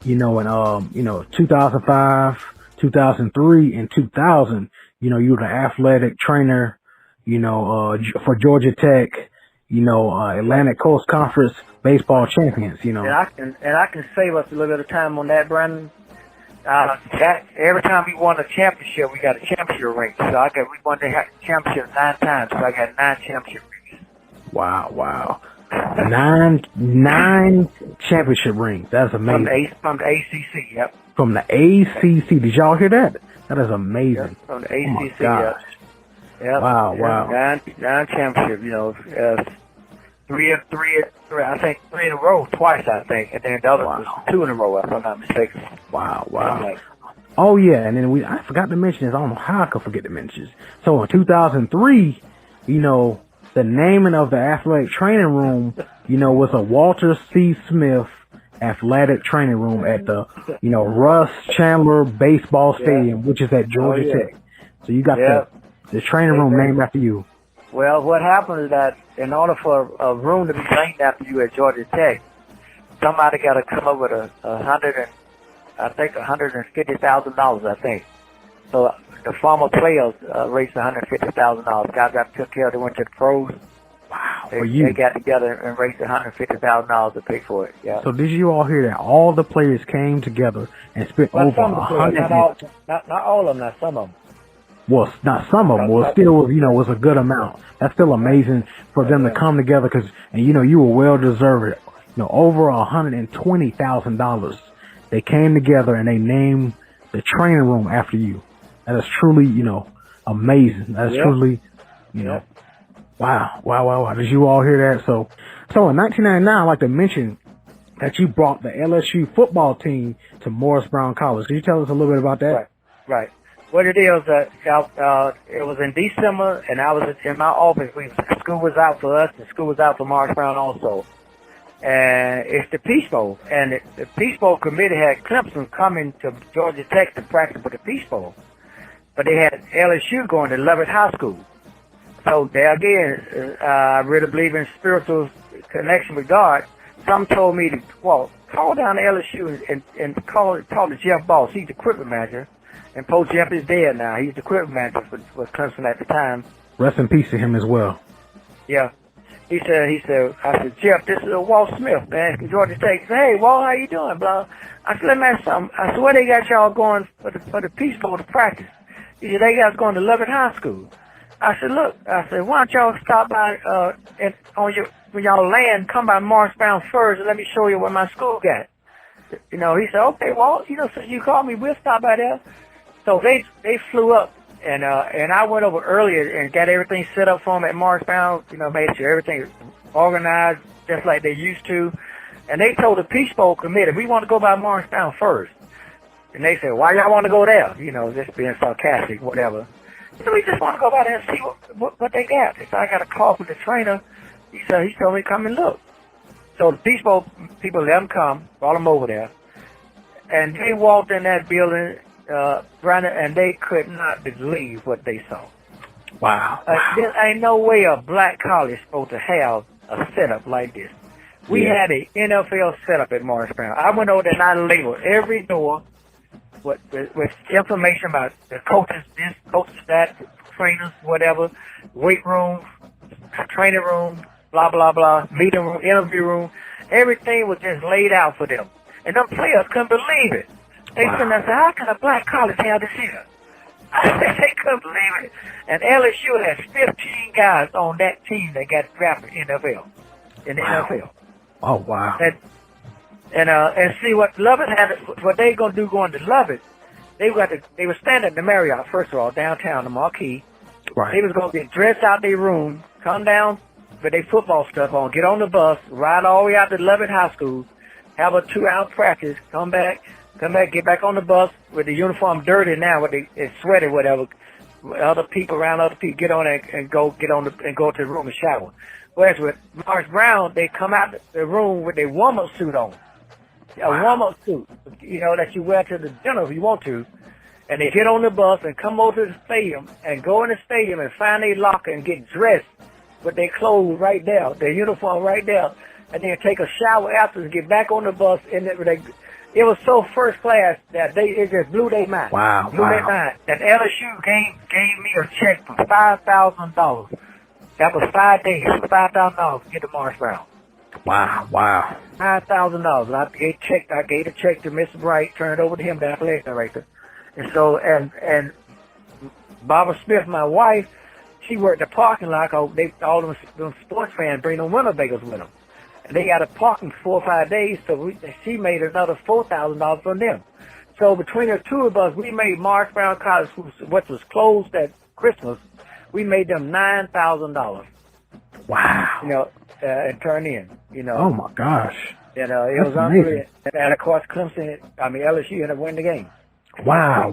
in 2005, 2003, and 2000, you were the athletic trainer, for Georgia Tech, Atlantic Coast Conference baseball champions, And I can save us a little bit of time on that, Brandon. Every time we won a championship, we got a championship ring. So we won the championship 9 times. So I got 9 championship rings. Wow. 9 championship rings. That's amazing. From the ACC, yep. From the ACC. Did y'all hear that? That is amazing. Yep, from the ACC, yep. Wow. 9 championship, 3 I think 3 in a row, twice, I think. And then the other was 2 in a row, if I'm not mistaken. Wow. Oh, yeah. And then I forgot to mention this. I don't know how I could forget to mention this. So in 2003, the naming of the athletic training room, was a Walter C. Smith athletic training room at the, Russ Chandler Baseball Stadium, which is at Georgia Tech. So you got the training room named after you. Well, what happened is that in order for a room to be named after you at Georgia Tech, somebody got to come up with $150,000, I think. So the former players raised $150,000. Guys that took care of it, went to the pros. Wow. They got together and raised $150,000 to pay for it. Yeah. So did you all hear that? All the players came together and spent over $100,000. Not all of them, not some of them. Well, not some of them. Well, still, was a good amount. That's still amazing for them to come together because, you were well deserved. Over $120,000. They came together and they named the training room after you. That is truly, amazing. That's truly, wow. Did you all hear that? So in 1999, I'd like to mention that you brought the LSU football team to Morris Brown College. Could you tell us a little bit about that? Right. What it is, it was in December, and I was in my office. School was out for us, and school was out for Morris Brown also. and it's the Peach Bowl. And the Peach Bowl committee had Clemson coming to Georgia Tech to practice for the Peach Bowl. But they had LSU going to Lovett High School. So there again, I really believe in spiritual connection with God. Some told me to, well, call down to LSU and talk to Jeff Boss. He's the equipment manager. And Poe Jeff is dead now. He's the equipment manager for Clemson at the time. Rest in peace to him as well. Yeah. I said, Jeff, this is Walt Smith, man, from Georgia State. He said, hey, Walt, how you doing, bro? I said, let me ask something. I said, where they got y'all going for the Peach Bowl to practice? He said, they got us going to Lovett High School. I said, look, why don't y'all stop by when y'all land, come by Morrisbound first, and let me show you where my school got. He said, okay, Walt, since you called me, we'll stop by there. So they flew up, and I went over earlier and got everything set up for them at Morrisbound, made sure everything was organized just like they used to. And they told the Peach Bowl committee, we want to go by Morrisbound first. And they said, why y'all want to go there? Just being sarcastic, whatever. So we just want to go by there and see what they got. So I got a call from the trainer. He told me come and look. So the Peach Bowl people let them come, brought them over there. And they walked in that building, Brandon, and they could not believe what they saw. Wow. There ain't no way a black college supposed to have a setup like this. We had an NFL setup at Morrisbound. I went over there and I labeled every door with information about the coaches, this, coaches that, trainers, whatever, weight room, training room, blah, blah, blah, meeting room, interview room. Everything was just laid out for them. And them players couldn't believe it. They said, how can a black college have this here? They couldn't believe it. And LSU has 15 guys on that team that got drafted in the NFL. Oh, wow. And see what Lovett had, what they gonna do going to Lovett, they were standing at the Marriott, first of all, downtown, the Marquee. Right. They was gonna get dressed out their room, come down with their football stuff on, get on the bus, ride all the way out to Lovett High School, have a 2-hour practice, come back, get back on the bus with the uniform dirty now, with it's sweaty, whatever. Other people get on it and go to the room and shower. Whereas with Morris Brown, they come out the room with their warm-up suit on. A warm-up suit, that you wear to the dinner if you want to. And they get on the bus and come over to the stadium and go in the stadium and find their locker and get dressed with their clothes right there, their uniform right there. And then take a shower after and get back on the bus. And it was so first class that it just blew their mind. Wow. Blew their mind. And LSU gave me a check for $5,000. That was 5 days, $5,000 to get to Morris Brown. Wow. $5,000. I gave a check to Mr. Bright, turned it over to him, the athletic director. And so, and Barbara Smith, my wife, she worked the parking lot. All them sports fans bring them Winnebagers with them. And they got a parking for 4 or 5 days, so she made another $4,000 from them. So between the two of us, we made Morris Brown College, which was closed at Christmas, we made them $9,000. Wow. And turn in, Oh my gosh. And it was unreal. And of course, LSU ended up winning the game. Wow.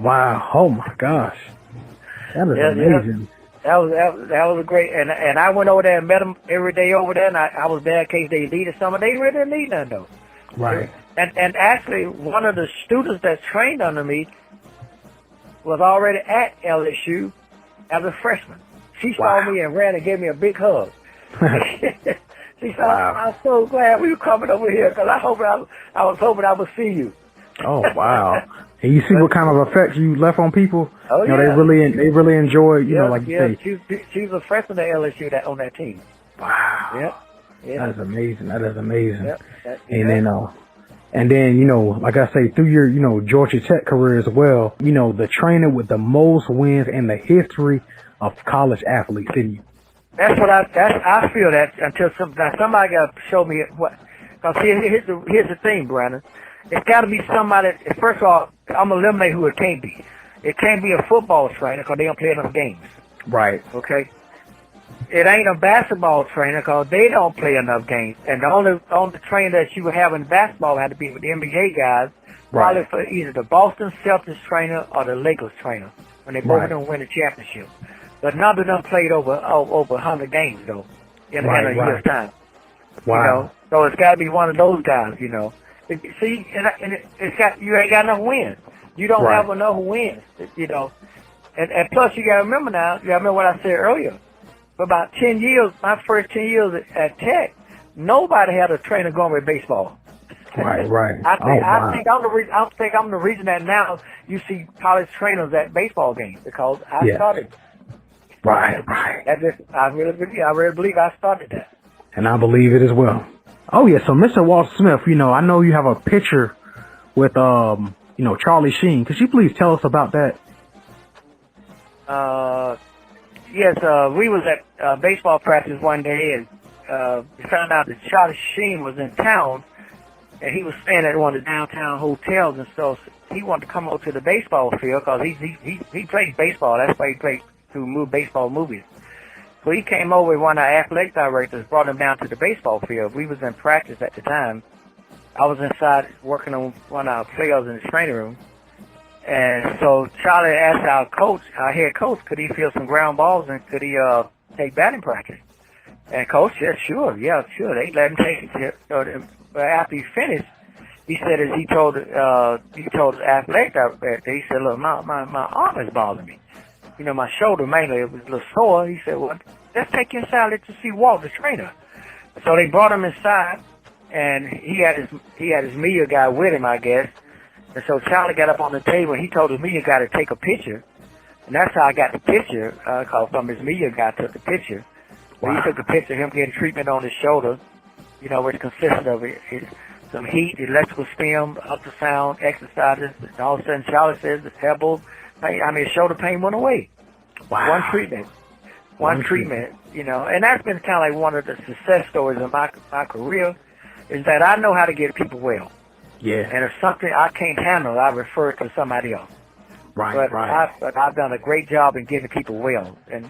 Oh my gosh. That is amazing. That was a great, and I went over there and met them every day over there, and I was there in case they needed something. They really didn't need nothing though. Right. And actually, one of the students that trained under me was already at LSU as a freshman. She saw me and ran and gave me a big hug. She said, I'm so glad we were coming over here because I was hoping I would see you. Oh, wow. And you see what kind of effect you left on people? Oh, yeah. They really enjoy, like you say. She was a freshman at LSU on that team. Wow. Yeah. That is amazing. Yep. And then, like I say, through your, Georgia Tech career as well, the trainer with the most wins in the history of college athletes, didn't you? That's what I feel that until somebody got to show me what. Because here's the thing, Brandon. It's got to be somebody. First of all, I'm gonna eliminate who it can't be. It can't be a football trainer because they don't play enough games. Right. Okay. It ain't a basketball trainer because they don't play enough games. And the only trainer that you would have in basketball had to be with the NBA guys. Right. Probably for either the Boston Celtics trainer or the Lakers trainer when they both of them win the championship. But none of them played over 100 games though in a year's time. Wow. You know, so it's got to be one of those guys. You know, see, it's got you ain't got enough wins. You don't have enough wins. You know, and plus you got to remember now. You got to remember what I said earlier. For about 10 years, my first 10 years at Tech, nobody had a trainer going with baseball. Right. I think I'm the reason that now you see college trainers at baseball games because I started. Right. I really believe I started that. And I believe it as well. Oh yeah, so Mr. Walter Smith, you know, I know you have a picture with you know, Charlie Sheen. Could you please tell us about that? Yes, we was at baseball practice one day and we found out that Charlie Sheen was in town and he was staying at one of the downtown hotels, and so he wanted to come over to the baseball field because he played baseball. That's why he played through baseball movies. So he came over with one of our athletic directors, brought him down to the baseball field. We was in practice at the time. I was inside working on one of our players in the training room. And so Charlie asked our head coach, could he field some ground balls and could he take batting practice? And coach said, sure. They let him take it. But after he finished, he said, as he told the athletic director, he said, look, my arm is bothering me. You know, my shoulder mainly, it was a little sore. He said, well, let's take you inside to see Walt, the trainer. So they brought him inside, and he had his media guy with him, I guess. And so Charlie got up on the table, and he told his media guy to take a picture. And that's how I got the picture, because from his media guy took the picture. Well, he took a picture of him getting treatment on his shoulder, you know, which consisted of some heat, electrical stim, ultrasound, exercises. And all of a sudden, Charlie says his elbow pain, his shoulder pain went away. Wow. One treatment, you know. And that's been kind of like one of the success stories of my career, is that I know how to get people well. Yeah. And if something I can't handle, I refer it to somebody else. Right. But I've done a great job in getting people well, and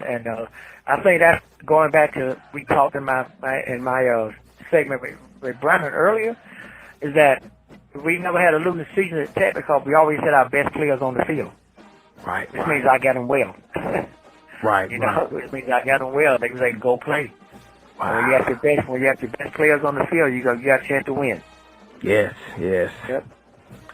I think that's going back to we talked in my segment with Brandon earlier, is that we never had a losing season at Tech because we always had our best players on the field. Right. Which means I got them well. Right. You know, which means I got them well. They can go play. Wow. When you have your best players on the field, you got a chance to win. Yes. Yep.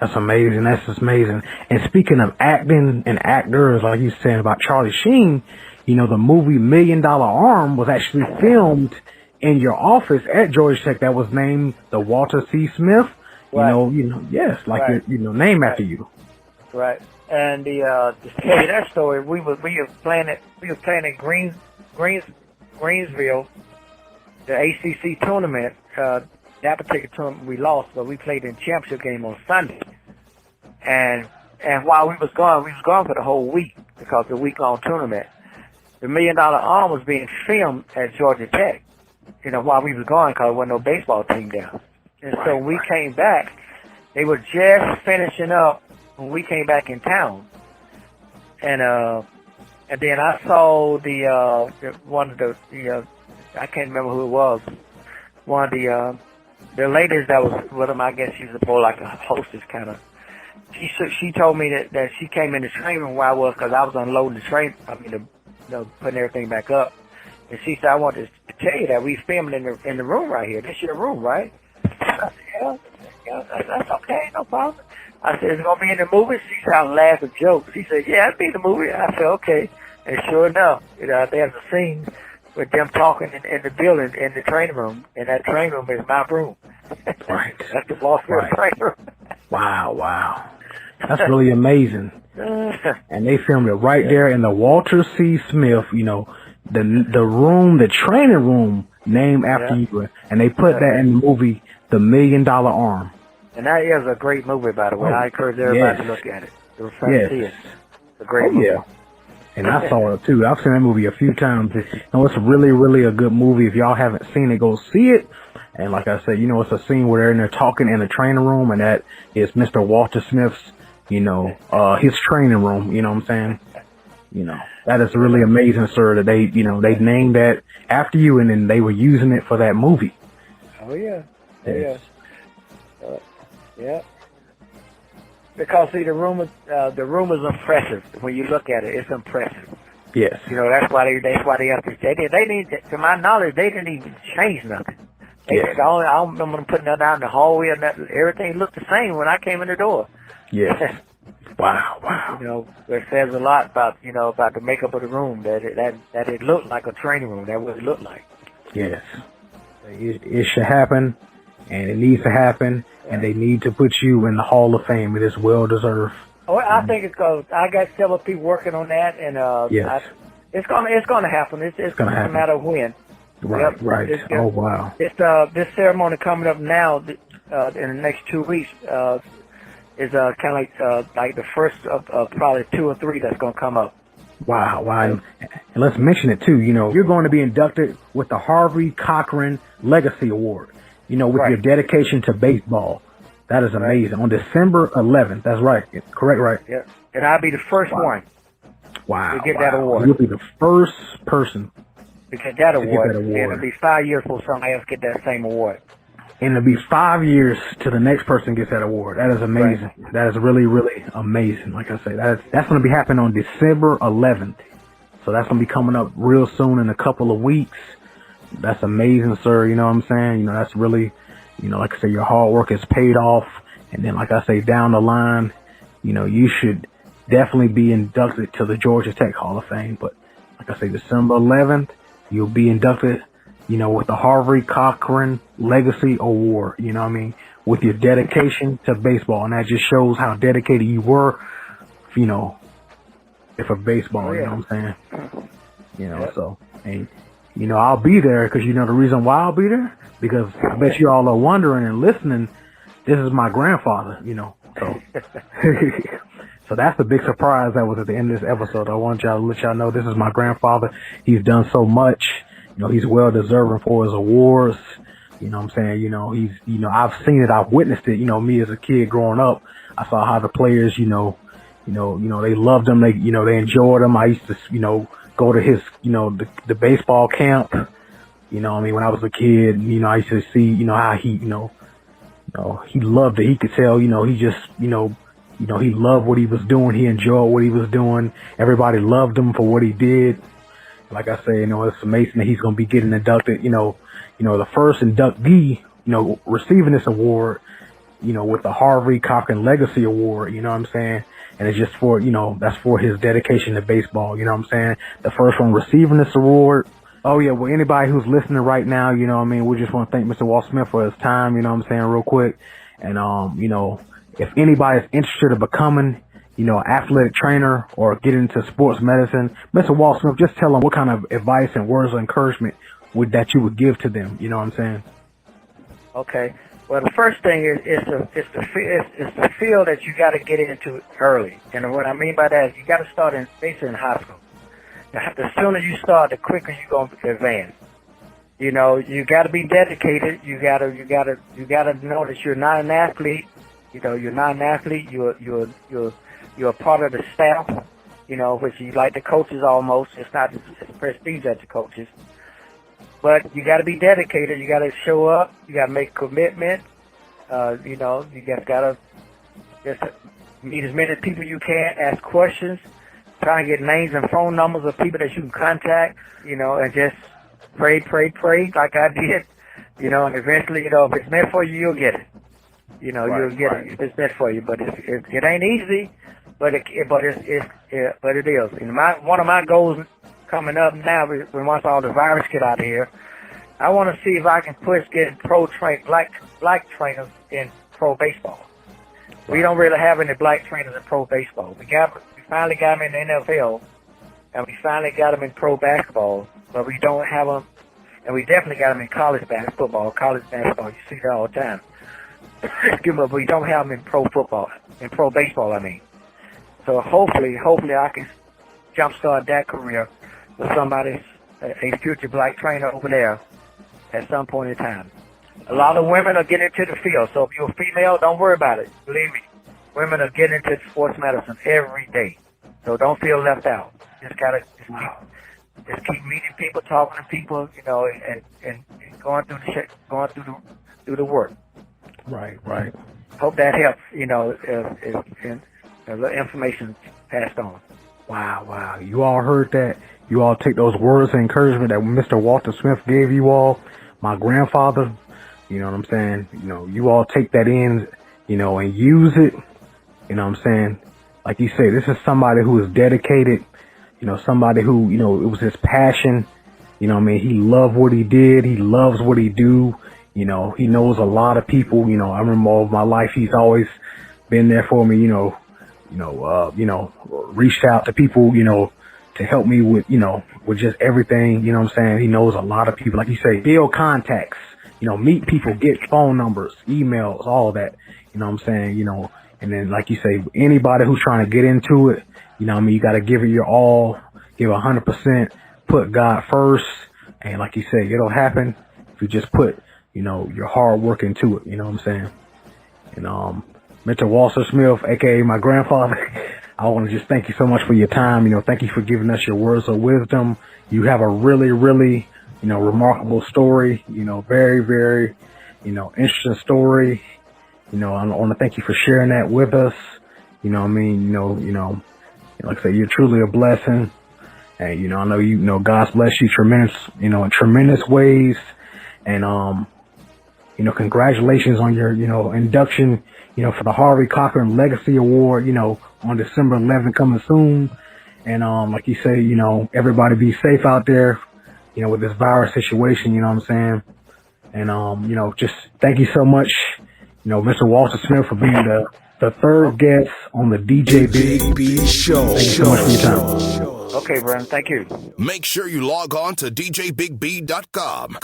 That's amazing. And speaking of acting and actors, like you were saying about Charlie Sheen, you know, the movie $1 Million Arm was actually filmed in your office at Georgia Tech. That was named the Walter C. Smith. Right. You know, yes, like your name after you. Right. And to tell you that story, we were playing at Greensville, the ACC tournament. That particular tournament we lost, but we played in championship game on Sunday. And while we was gone for the whole week because the week-long tournament. The $1 Million Arm was being filmed at Georgia Tech, you know, while we was gone because there wasn't no baseball team down. And so when we came back, they were just finishing up when we came back in town. And then I saw I can't remember who it was. One of the ladies that was with him, I guess she was more like a hostess kind of. She told me that she came in the training room where I was because I was unloading putting everything back up. And she said, I want to tell you that we filmed in the room right here. This your room, right? I said, yeah, that's okay, no problem. I said, it's going to be in the movie? She started laughing jokes. She said, yeah, it'll be in the movie. I said, okay. And sure enough, you know, there's a scene with them talking in the building, in the training room. And that training room is my room. Right. That's the boss room training room. Wow. That's really amazing. And they filmed it right there in the Walter C. Smith, you know, the room, the training room named after you. And they put that in the movie, The $1 Million Arm. And that is a great movie, by the way. I encourage everybody to look at it. See it. It's a great movie. Yeah. And I saw it too. I've seen that movie a few times. You know, it's really, really a good movie. If y'all haven't seen it, go see it. And like I said, you know, it's a scene where they're in there talking in the training room, and that is Mr. Walter Smith's, you know, his training room. You know what I'm saying? You know, that is really amazing, sir, that they, you know, they named that after you, and then they were using it for that movie. Oh yeah. Yeah. Because see, the room is impressive. When you look at it, it's impressive. Yes. You know, that's why they have to. They need, to my knowledge, they didn't even change nothing. Yes. I don't remember them putting that out in the hallway and that. Everything looked the same when I came in the door. Yes. Wow. You know, it says a lot about, you know, about the makeup of the room, that it looked like a training room. That's what it looked like. Yes. It should happen, and it needs to happen, and they need to put you in the Hall of Fame. It is well deserved. Oh, I think it's because I got several people working on that, and yes. It's gonna happen. It's gonna happen. A matter of when. Right, right. Oh, wow. This ceremony coming up now in the next 2 weeks is kind of like the first of probably 2 or 3 that's gonna come up. Wow. And let's mention it too. You know, you're going to be inducted with the Harvey Cochran Legacy Award. You know, with your dedication to baseball. That is amazing. On December 11th. That's right. Correct, right? Yeah. And I'll be the first one. Wow. To get that award. You'll be the first person to get that award. And it'll be 5 years before somebody else get that same award. And it'll be 5 years till the next person gets that award. That is amazing. Right. That is really, really amazing. Like I say, that's going to be happening on December 11th. So that's going to be coming up real soon in a couple of weeks. That's amazing, sir. You know what I'm saying? You know, that's really, you know, like I say, your hard work is paid off. And then, like I say, down the line, you know, you should definitely be inducted to the Georgia Tech Hall of Fame. But like I say, December 11th, you'll be inducted, you know, with the Harvey Cochran Legacy Award, you know what I mean, with your dedication to baseball. And that just shows how dedicated you were, you know, for baseball, you know what I'm saying? You know, so, and, you know, I'll be there because, you know, the reason why I'll be there, because I bet you all are wondering and listening, this is my grandfather, you know, so. So that's the big surprise that was at the end of this episode. I want y'all to let y'all know this is my grandfather. He's done so much. You know, he's well deserving for his awards. You know what I'm saying? You know, he's, you know, I've seen it. I've witnessed it. You know, me as a kid growing up, I saw how the players, you know, they loved him. They, you know, they enjoyed him. I used to, you know, go to his, you know, the baseball camp. You know what I mean? When I was a kid, you know, I used to see, you know, how he, you know, he loved it. He could tell, you know, he just, you know, he loved what he was doing. He enjoyed what he was doing. Everybody loved him for what he did. Like I say, you know, it's amazing that he's going to be getting inducted, you know, the first inductee, you know, receiving this award, you know, with the Harvey Cochran Legacy Award, you know what I'm saying? And it's just for, you know, that's for his dedication to baseball, you know what I'm saying? The first one receiving this award. Oh, yeah, well, anybody who's listening right now, you know what I mean, we just want to thank Mr. Walt Smith for his time, you know what I'm saying, real quick. And, you know, if anybody's interested in becoming, you know, an athletic trainer or get into sports medicine, Mr. Walt Smith, just tell them what kind of advice and words of encouragement that you would give to them. You know what I'm saying? Okay. Well, the first thing is it's the field that you got to get into early. And what I mean by that is you got to start basically in high school. Now, the sooner you start, the quicker you're going to advance. You know, you got to be dedicated. You got to know that you're not an athlete. You know, you're not an athlete. You're a part of the staff. You know, which you like the coaches almost. It's not as prestige as the coaches. But you got to be dedicated. You got to show up. You got to make a commitment. You know, you got to just meet as many people you can. Ask questions. Try and get names and phone numbers of people that you can contact. You know, and just pray like I did. You know, and eventually, you know, if it's meant for you, you'll get it. You know, you'll get it if it's meant for you. But it ain't easy, but it is. And one of my goals coming up now, when once all the virus get out of here, I want to see if I can get black trainers in pro baseball. We don't really have any black trainers in pro baseball. We finally got them in the NFL, and we finally got them in pro basketball, but we don't have them, and we definitely got them in college basketball. College basketball, you see that all the time. But we don't have them in pro football, in pro baseball, I mean. So hopefully I can jumpstart that career with somebody, a future black trainer over there at some point in time. A lot of women are getting into the field, so if you're a female, don't worry about it. Believe me, women are getting into sports medicine every day, so don't feel left out. Just keep meeting people, talking to people, you know, and going through the work. Right. Hope that helps, you know, if the information passed on. Wow. You all heard that. You all take those words of encouragement that Mr. Walter Smith gave you all. My grandfather, You know what I'm saying? You know, you all take that in, you know, and use it. You know what I'm saying? Like you say, this is somebody who is dedicated, you know, somebody who, you know, it was his passion. You know what I mean? He loved what he did. He loves what he do. You know, he knows a lot of people. You know, I remember all of my life, he's always been there for me, reached out to people, you know, to help me with, you know, with just everything. You know what I'm saying? He knows a lot of people. Like you say, build contacts, you know, meet people, get phone numbers, emails, all of that. You know what I'm saying? You know, and then like you say, anybody who's trying to get into it, you know what I mean? You got to give it your all, give 100%, put God first. And like you say, it'll happen if you just put, you know, your hard work into it. You know what I'm saying? And, Mr. Walter Smith, aka my grandfather, I want to just thank you so much for your time. You know, thank you for giving us your words of wisdom. You have a really, really, you know, remarkable story. You know, very, very, you know, interesting story. You know, I want to thank you for sharing that with us. You know what I mean? You know, like I say, you're truly a blessing. And, you know, I know you know, God's bless you tremendous, you know, in tremendous ways. And, you know, congratulations on your, you know, induction, you know, for the Harvey Cochran Legacy Award, you know, on December 11th coming soon. And, like you say, you know, everybody be safe out there, you know, with this virus situation, you know what I'm saying? And, you know, just thank you so much, you know, Mr. Walter Smith, for being the third guest on the DJBIGB show. Thank you so much for your time. Okay, Brandon, thank you. Make sure you log on to DJBIGB.com.